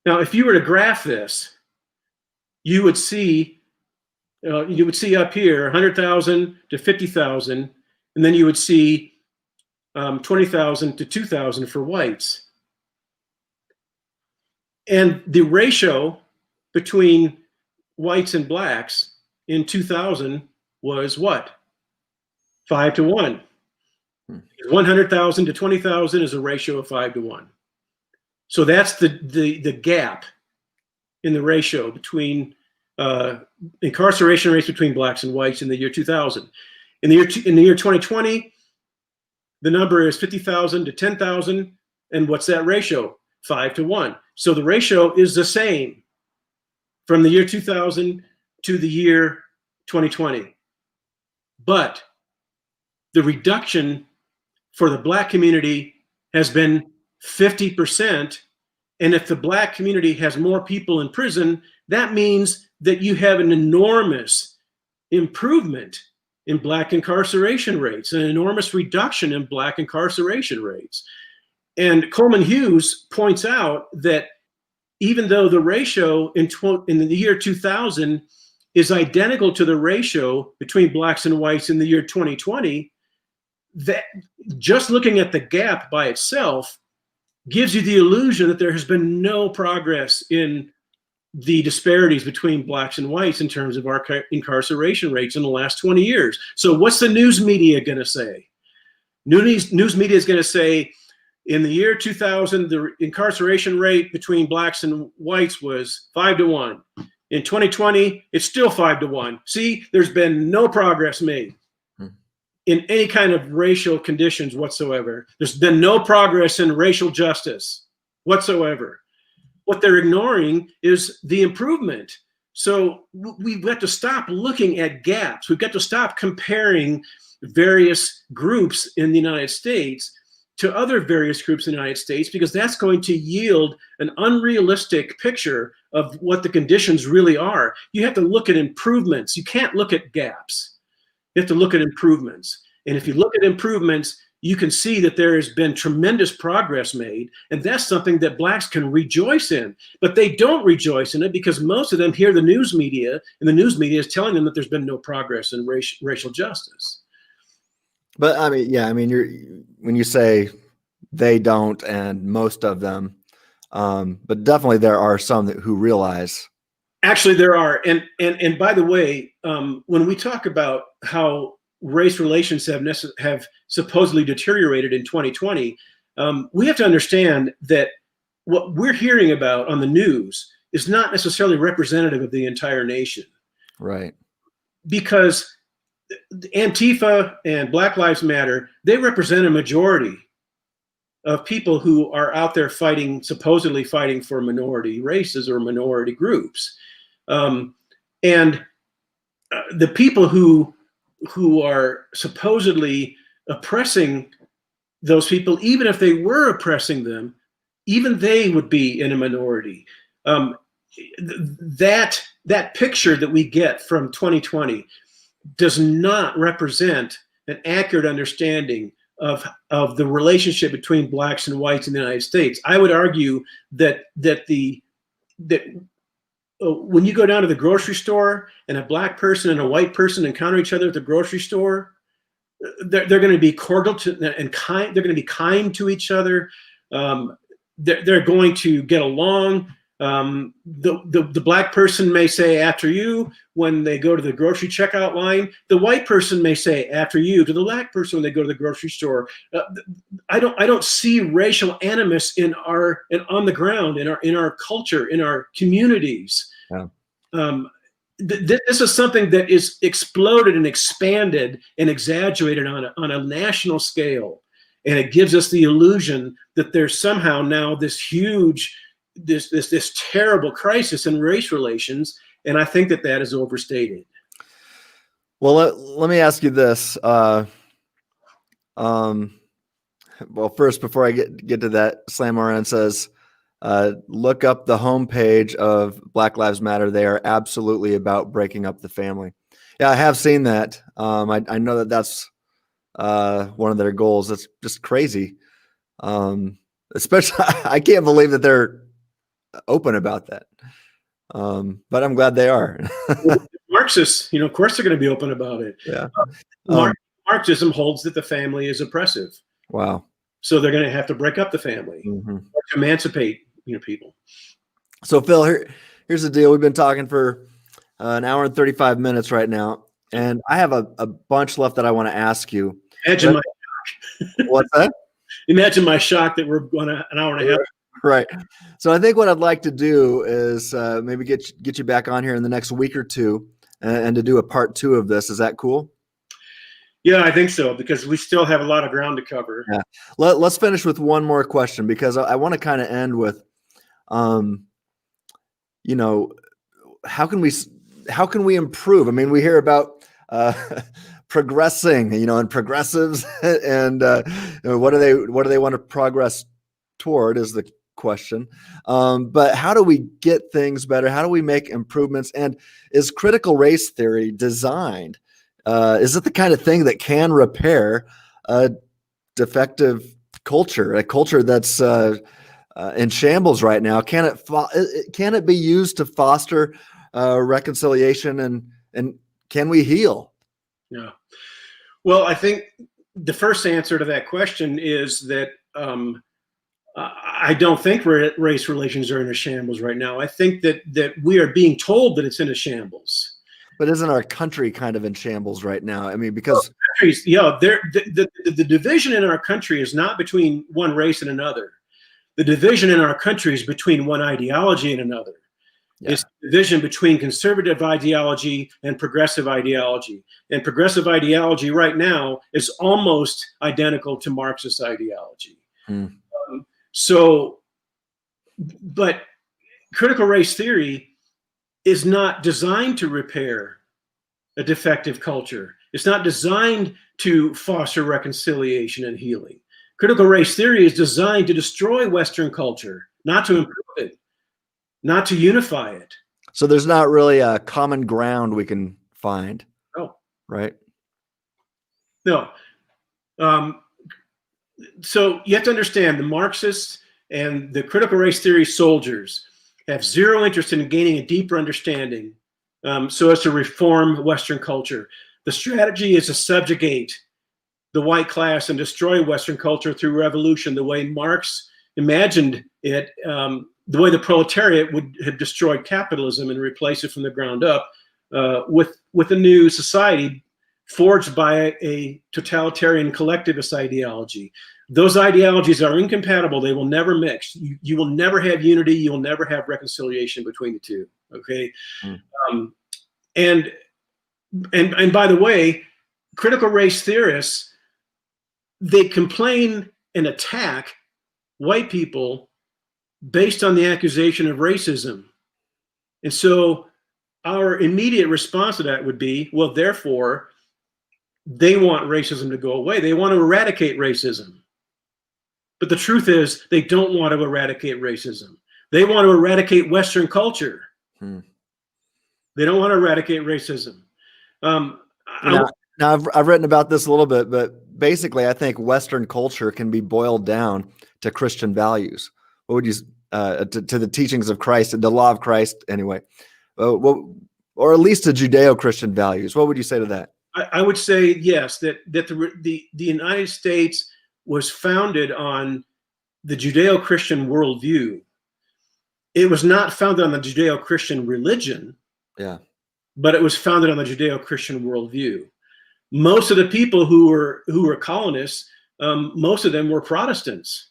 B: Now, if you were to graph this, you would see up here 100,000 to 50,000, and then you would see 20,000 to 2,000 for whites. And the ratio between whites and blacks in 2000 was what? 5 to 1. 100,000 to 20,000 is a ratio of 5 to 1. So that's the gap in the ratio between incarceration rates between blacks and whites in the year 2000. In the year 2020, the number is 50,000 to 10,000, and what's that ratio? 5 to 1. So the ratio is the same from the year 2000 to the year 2020. But the reduction for the black community has been 50%. And if the black community has more people in prison, that means that you have an enormous improvement in black incarceration rates, an enormous reduction in black incarceration rates. And Coleman Hughes points out that even though the ratio in the year 2000 is identical to the ratio between blacks and whites in the year 2020, that just looking at the gap by itself gives you the illusion that there has been no progress in the disparities between blacks and whites in terms of our incarceration rates in the last 20 years. So what's the news media going to say? News media is going to say, in the year 2000, the incarceration rate between blacks and whites was 5 to 1. In 2020, it's still 5 to 1. See, there's been no progress made in any kind of racial conditions whatsoever. There's been no progress in racial justice whatsoever. What they're ignoring is the improvement. So we've got to stop looking at gaps. We've got to stop comparing various groups in the United States to other various groups in the United States, because that's going to yield an unrealistic picture of what the conditions really are. You have to look at improvements. You can't look at gaps. You have to look at improvements. And if you look at improvements, you can see that there has been tremendous progress made, and that's something that blacks can rejoice in. But they don't rejoice in it because most of them hear the news media, and the news media is telling them that there's been no progress in racial justice.
A: But I mean, yeah, I mean, when you say they don't, and most of them, but definitely there are some who realize.
B: Actually, there are, and by the way, when we talk about how race relations have supposedly deteriorated in 2020, we have to understand that what we're hearing about on the news is not necessarily representative of the entire nation. Right. Because Antifa and Black Lives Matter, they represent a majority of people who are out there supposedly fighting for minority races or minority groups. And the people who are supposedly oppressing those people, even if they were oppressing them, even they would be in a minority. That picture that we get from 2020 does not represent an accurate understanding of the relationship between blacks and whites in the United States. I would argue that when you go down to the grocery store and a black person and a white person encounter each other at the grocery store, they're going to be cordial and kind. They're going to be kind to each other. They're going to get along. The black person may say after you when they go to the grocery checkout line. The white person may say after you to the black person when they go to the grocery store. I don't see racial animus on the ground in our culture, in our communities.
A: Yeah.
B: This is something that is exploded and expanded and exaggerated on a national scale, and it gives us the illusion that there's somehow now this huge, this terrible crisis in race relations, and I think that is overstated.
A: Well, let me ask you this. Well, first, before I get to that, Slam Moran says, look up the homepage of Black Lives Matter. They are absolutely about breaking up the family. Yeah, I have seen that. I know that that's one of their goals. That's just crazy. Especially, I can't believe that they're open about that. But I'm glad they are.
B: Marxists, of course they're going to be open about it.
A: Yeah.
B: Marxism holds that the family is oppressive.
A: Wow.
B: So they're going to have to break up the family, or to emancipate, people.
A: So Phil, here's the deal. We've been talking for an hour and 35 minutes right now, and I have a bunch left that I want to ask you.
B: Imagine my shock.
A: What's that?
B: Imagine my shock that we're going an hour and a half.
A: Right. So I think what I'd like to do is maybe get you back on here in the next week or two and to do a part 2 of this. Is that cool?
B: Yeah, I think so, because we still have a lot of ground to cover.
A: Yeah. Let's finish with one more question, because I want to kind of end with, how can we improve? I mean, we hear about progressing, and progressives, and what do they want to progress toward is the question. But how do we get things better? How do we make improvements? And is critical race theory designed? Is it the kind of thing that can repair a defective culture, a culture that's in shambles right now? Can it be used to foster reconciliation, and can we heal?
B: Yeah. Well, I think the first answer to that question is that I don't think race relations are in a shambles right now. I think that we are being told that it's in a shambles.
A: But isn't our country kind of in shambles right now? I mean, because
B: the division in our country is not between one race and another. The division in our country is between one ideology and another. Yeah. It's the division between conservative ideology and progressive ideology. And progressive ideology right now is almost identical to Marxist ideology. But critical race theory is not designed to repair a defective culture. It's not designed to foster reconciliation and healing. Critical race theory is designed to destroy Western culture, not to improve it, not to unify it.
A: So there's not really a common ground we can find.
B: No.
A: Right?
B: No. So you have to understand, the Marxists and the critical race theory soldiers have zero interest in gaining a deeper understanding so as to reform Western culture. The strategy is to subjugate the white class and destroy Western culture through revolution, the way Marx imagined it, the way the proletariat would have destroyed capitalism and replaced it from the ground up with a new society forged by a totalitarian collectivist ideology. Those ideologies are incompatible. They will never mix. You will never have unity. You will never have reconciliation between the two. Okay. And by the way, critical race theorists, they complain and attack white people based on the accusation of racism. And so our immediate response to that would be, well, therefore, they want racism to go away. They want to eradicate racism. But the truth is, they don't want to eradicate racism. They want to eradicate Western culture. They don't want to eradicate racism.
A: Now I've written about this a little bit, but basically, I think Western culture can be boiled down to Christian values. What would you to the teachings of Christ and the law of Christ, anyway, or at least to Judeo-Christian values? What would you say to that?
B: I would say yes, that the United States was founded on the Judeo-Christian worldview. it was not founded on the Judeo-Christian religion,
A: Yeah.
B: but it was founded on the Judeo-Christian worldview. Most of the people who were colonists, most of them were Protestants.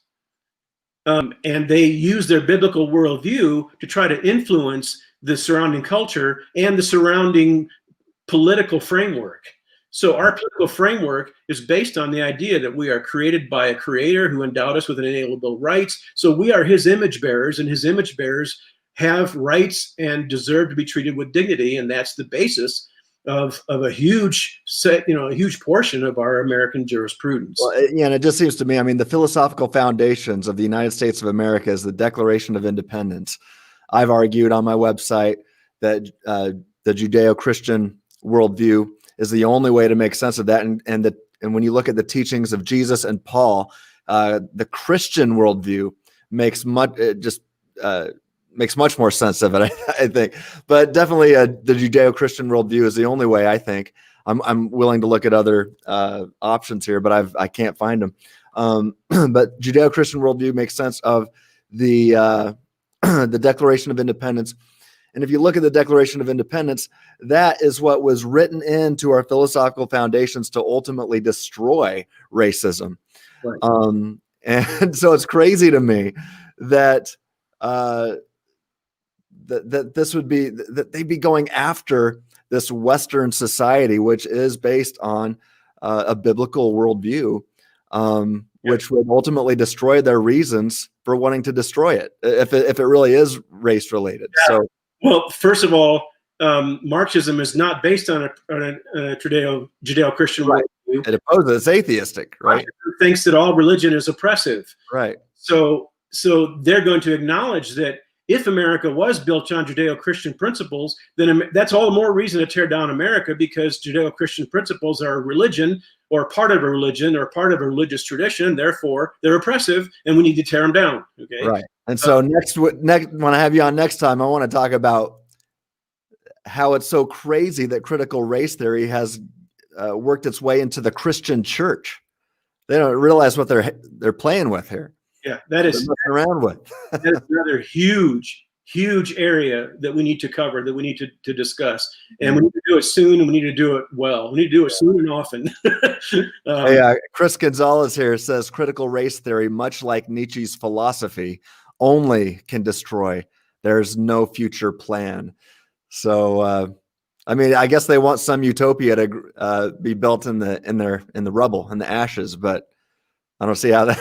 B: And they used their biblical worldview to try to influence the surrounding culture and the surrounding political framework. So our political framework is based on the idea that we are created by a creator who endowed us with inalienable rights. So we are his image bearers, and his image bearers have rights and deserve to be treated with dignity. And that's the basis of a huge set, a huge portion of our American jurisprudence.
A: Well, yeah, and it just seems to me, I mean, the philosophical foundations of the United States of America is the Declaration of Independence. I've argued on my website that the Judeo-Christian worldview is the only way to make sense of that. And when you look at the teachings of Jesus and Paul, the Christian worldview makes much more sense of it, I think. But definitely the Judeo-Christian worldview is the only way, I think. I'm willing to look at other options here, but I can't find them. But Judeo-Christian worldview makes sense of the Declaration of Independence. And if you look at the Declaration of Independence, that is what was written into our philosophical foundations to ultimately destroy racism.
B: Right.
A: And so it's crazy to me that that this would be that they'd be going after this Western society, which is based on a biblical worldview, which would ultimately destroy their reasons for wanting to destroy it if it really is race related.
B: Yeah.
A: So.
B: Well, first of all, Marxism is not based on a Judeo-Christian
A: Right.
B: worldview.
A: It opposes, it's atheistic, right?
B: Marxism thinks that all religion is oppressive.
A: Right.
B: So they're going to acknowledge that if America was built on Judeo-Christian principles, then that's all the more reason to tear down America, because Judeo-Christian principles are a religion or part of a religion or part of a religious tradition. Therefore, they're oppressive, and we need to tear them down. Okay.
A: Right. And so next, when I have you on next time, I want to talk about how it's so crazy that critical race theory has worked its way into the Christian church. They don't realize what they're playing with here.
B: Yeah, that is
A: around with.
B: That is another huge area that we need to cover, that we need to discuss, and we need to do it soon, and we need to do it well. We need to do it soon and often.
A: Chris Gonzalez here says critical race theory, much like Nietzsche's philosophy, only can destroy. There's no future plan. So, I mean, I guess they want some utopia to be built in the rubble, in the ashes, but I don't see how that.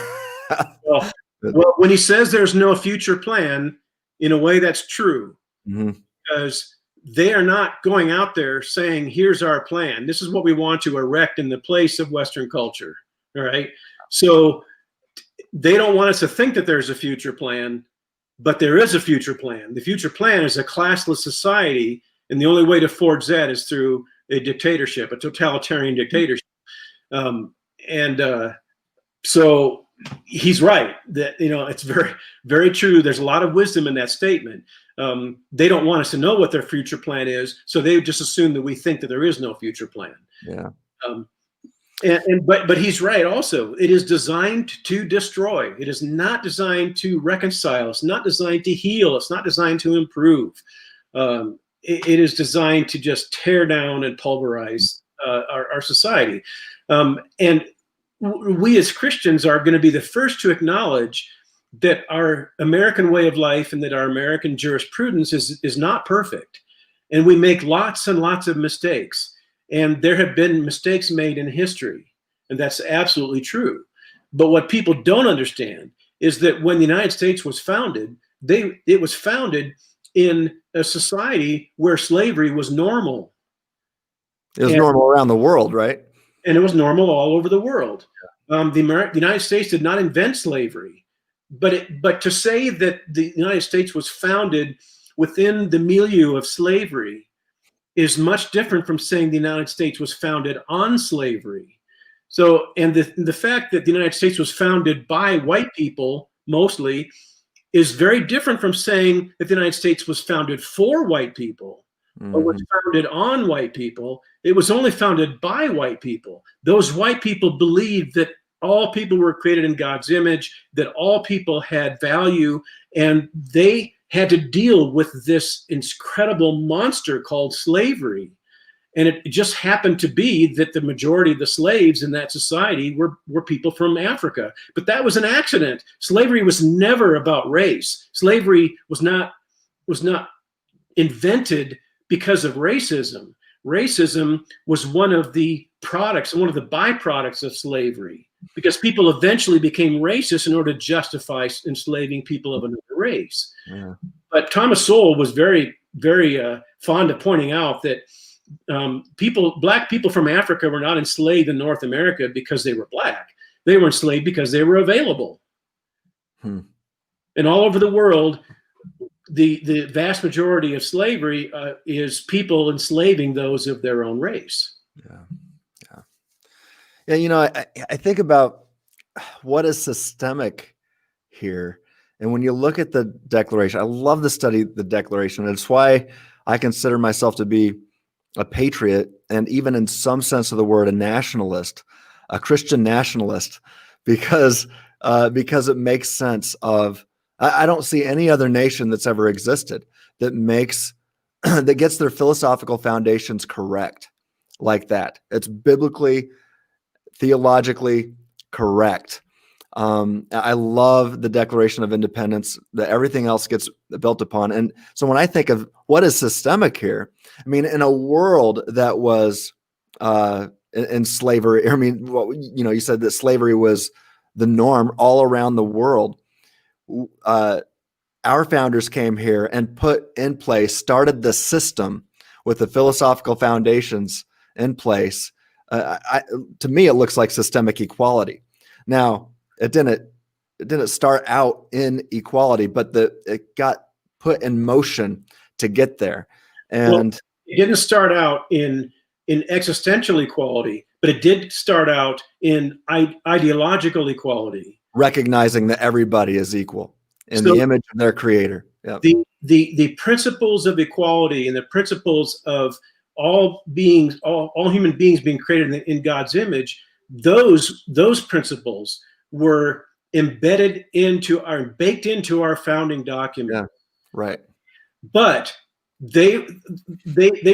B: Well, when he says there's no future plan, in a way that's true, because they are not going out there saying, here's our plan. This is what we want to erect in the place of Western culture. All right. So they don't want us to think that there's a future plan, but there is a future plan. The future plan is a classless society, and the only way to forge that is through a dictatorship, a totalitarian dictatorship. So he's right that, it's very, very true. There's a lot of wisdom in that statement. They don't want us to know what their future plan is, so they just assume that we think that there is no future plan.
A: Yeah.
B: But he's right also. It is designed to destroy. It is not designed to reconcile. It's not designed to heal. It's not designed to improve. It is designed to just tear down and pulverize our society. And we as Christians are going to be the first to acknowledge that our American way of life and that our American jurisprudence is not perfect. And we make lots and lots of mistakes. And there have been mistakes made in history. And that's absolutely true. But what people don't understand is that when the United States was founded, it was founded in a society where slavery was normal.
A: It was normal around the world, right?
B: And it was normal all over the world. The United States did not invent slavery, but to say that the United States was founded within the milieu of slavery is much different from saying the United States was founded on slavery. So, and the fact that the United States was founded by white people mostly is very different from saying that the United States was founded for white people. Or was founded on white people. It was only founded by white people. Those white people believed that all people were created in God's image, that all people had value, and they had to deal with this incredible monster called slavery. And it just happened to be that the majority of the slaves in that society were people from Africa. But that was an accident. Slavery was never about race. Slavery was not invented because of racism. Racism was one of the products, one of the byproducts of slavery, because people eventually became racist in order to justify enslaving people of another race.
A: Yeah.
B: But Thomas Sowell was very, very fond of pointing out that black people from Africa were not enslaved in North America because they were black. They were enslaved because they were available. And all over the world, the vast majority of slavery is people enslaving those of their own race.
A: Yeah. You know, I think about what is systemic here. And when you look at the Declaration, I love to study the Declaration. It's why I consider myself to be a patriot, and even in some sense of the word, a nationalist, a Christian nationalist, because it makes sense of, I don't see any other nation that's ever existed that makes, that gets their philosophical foundations correct like that. It's biblically, theologically correct. I love the Declaration of Independence, that everything else gets built upon. And so when I think of what is systemic here, I mean, in a world that was in slavery, I mean, well, you know, you said that slavery was the norm all around the world. Our founders came here and put in place, started the system with the philosophical foundations in place. To me, it looks like systemic equality. Now, it didn't start out in equality, but it got put in motion to get there. And
B: it didn't start out in existential equality, but it did start out in ideological equality,
A: recognizing that everybody is equal in the image of their creator. Yep.
B: The principles of equality and the principles of all beings, all human beings being created in God's image, those principles were embedded baked into our founding document.
A: Yeah, right.
B: But they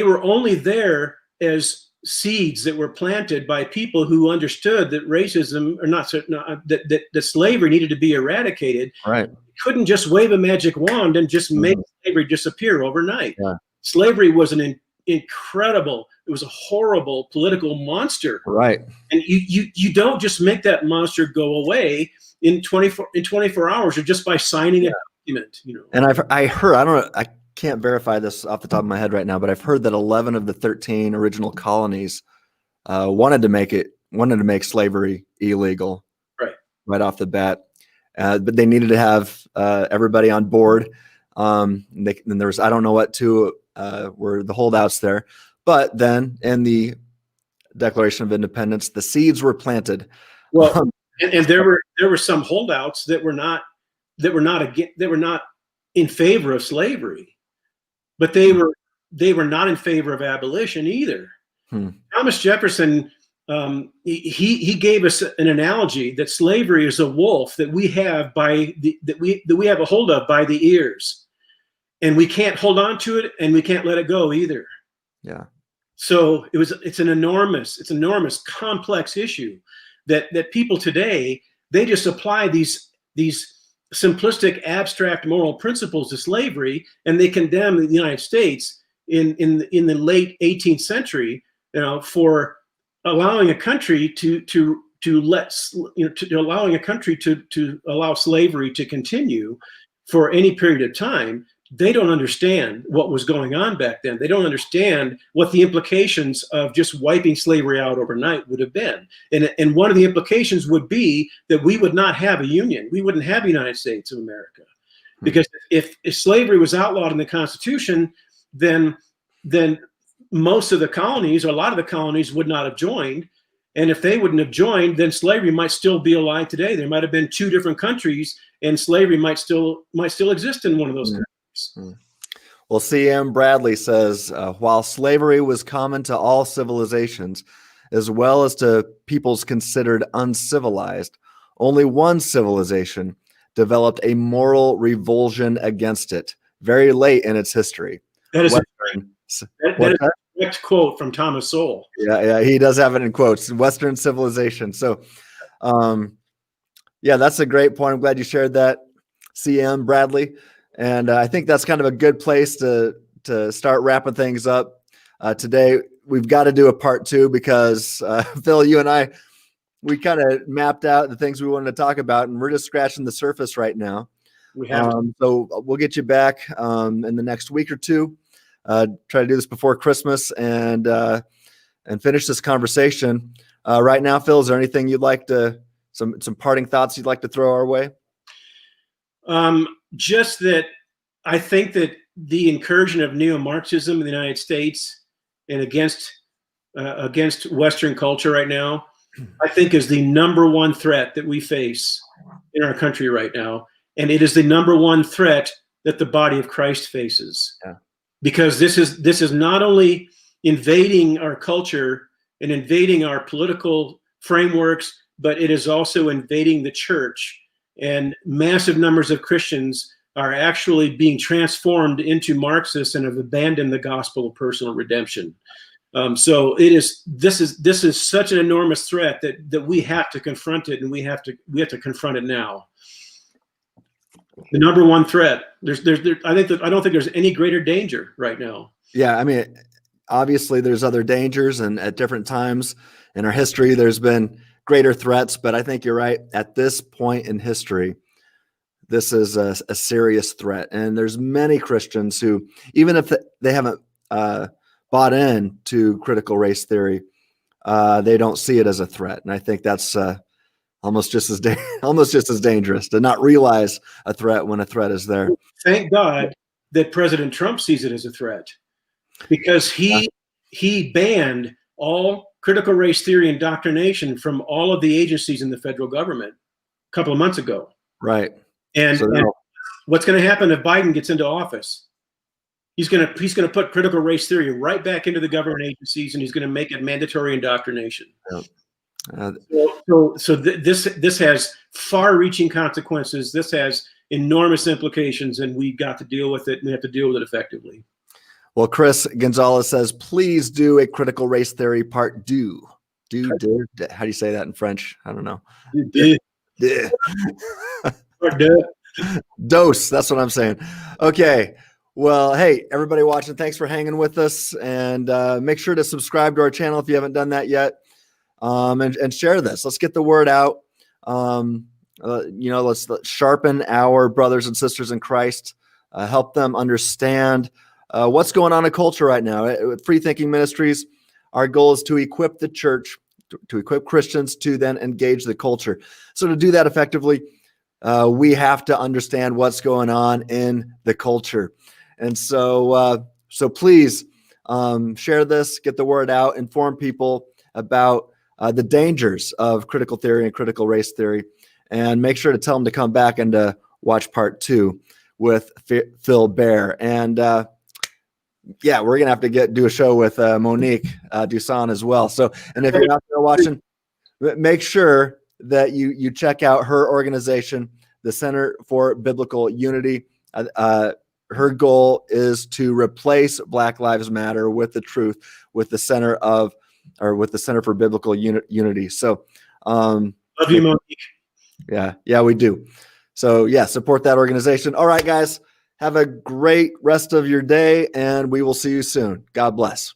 B: were only there as seeds that were planted by people who understood that racism, or that slavery needed to be eradicated.
A: Right.
B: Couldn't just wave a magic wand and just make slavery disappear overnight.
A: Yeah.
B: Slavery was an incredible, it was a horrible political monster.
A: Right.
B: And you don't just make that monster go away in 24 hours or just by signing a document, you know. And
A: I heard, I don't know, I can't verify this off the top of my head right now, but I've heard that 11 of the 13 original colonies wanted to make slavery illegal right off the bat. But they needed to have everybody on board. And there was, I don't know what were the holdouts there, but then in the Declaration of Independence, the seeds were planted.
B: Well, and there were some holdouts that were not in favor of slavery, but they were not in favor of abolition either. Thomas Jefferson, he gave us an analogy that slavery is a wolf that we have that we have a hold of by the ears, and we can't hold on to it and we can't let it go either.
A: Yeah.
B: So it's an enormous complex issue that people today, they just apply these simplistic abstract moral principles to slavery, and they condemn the United States in the late 18th century, you know, for allowing a country to allow slavery to continue for any period of time. They don't understand what was going on back then. They don't understand what the implications of just wiping slavery out overnight would have been. And one of the implications would be that we would not have a union. We wouldn't have the United States of America. Because if slavery was outlawed in the Constitution, then most of the colonies, or a lot of the colonies, would not have joined. And if they wouldn't have joined, then slavery might still be alive today. There might have been two different countries, and slavery might still exist in one of those countries.
A: Well, C.M. Bradley says, while slavery was common to all civilizations, as well as to peoples considered uncivilized, only one civilization developed a moral revulsion against it, very late in its history.
B: That is
A: Western,
B: that is a direct quote from Thomas Sowell.
A: Yeah, he does have it in quotes. Western civilization. So, yeah, that's a great point. I'm glad you shared that, CM Bradley, and I think that's kind of a good place to start wrapping things up today. We've got to do a part 2 because Phil, you and I, we kind of mapped out the things we wanted to talk about, and we're just scratching the surface right now.
B: We have
A: so we'll get you back in the next week or two. Try to do this before Christmas and finish this conversation. Right now, Phil, is there anything you'd like to, some parting thoughts you'd like to throw our way?
B: Just that I think that the incursion of neo-Marxism in the United States and against Western culture right now, I think is the number one threat that we face in our country right now. And it is the number one threat that the body of Christ faces.
A: Yeah.
B: Because this is not only invading our culture and invading our political frameworks, but it is also invading the church. And massive numbers of Christians are actually being transformed into Marxists and have abandoned the gospel of personal redemption. So this is such an enormous threat that we have to confront it, and we have to confront it now. The number one threat. I don't think there's any greater danger right now.
A: Yeah, I mean, obviously there's other dangers, and at different times in our history, there's been greater threats. But I think you're right. At this point in history, this is a serious threat, and there's many Christians who, even if they haven't bought into critical race theory, they don't see it as a threat, and I think that's almost just as dangerous to not realize a threat when a threat is there.
B: Thank God that President Trump sees it as a threat, because he banned all critical race theory indoctrination from all of the agencies in the federal government a couple of months ago.
A: Right.
B: And what's going to happen if Biden gets into office? He's going to put critical race theory right back into the government agencies, and he's going to make it mandatory indoctrination. Yeah. This has far-reaching consequences. This has enormous implications, and we've got to deal with it, and we have to deal with it effectively.
A: Well, Chris Gonzalez says, please do a critical race theory part two. How do you say that in French? I don't know. Dose. That's what I'm saying. Okay. Well, hey, everybody watching, thanks for hanging with us, and make sure to subscribe to our channel if you haven't done that yet, and share this. Let's get the word out. Let's sharpen our brothers and sisters in Christ, help them understand what's going on in culture right now. At FreeThinking Ministries, our goal is to equip the church, to equip Christians to then engage the culture. So to do that effectively, we have to understand what's going on in the culture. And so please share this, get the word out, inform people about the dangers of critical theory and critical race theory, and make sure to tell them to come back and to watch part 2 with Phil Bear. And we're going to have to do a show with Monique Dusan as well. So, and if you're out there watching, make sure that you check out her organization, the Center for Biblical Unity. Her goal is to replace Black Lives Matter with the truth, with the Center for Biblical Unity. So,
B: love you, Monique.
A: Yeah, we do. So, support that organization. All right, guys, have a great rest of your day, and we will see you soon. God bless.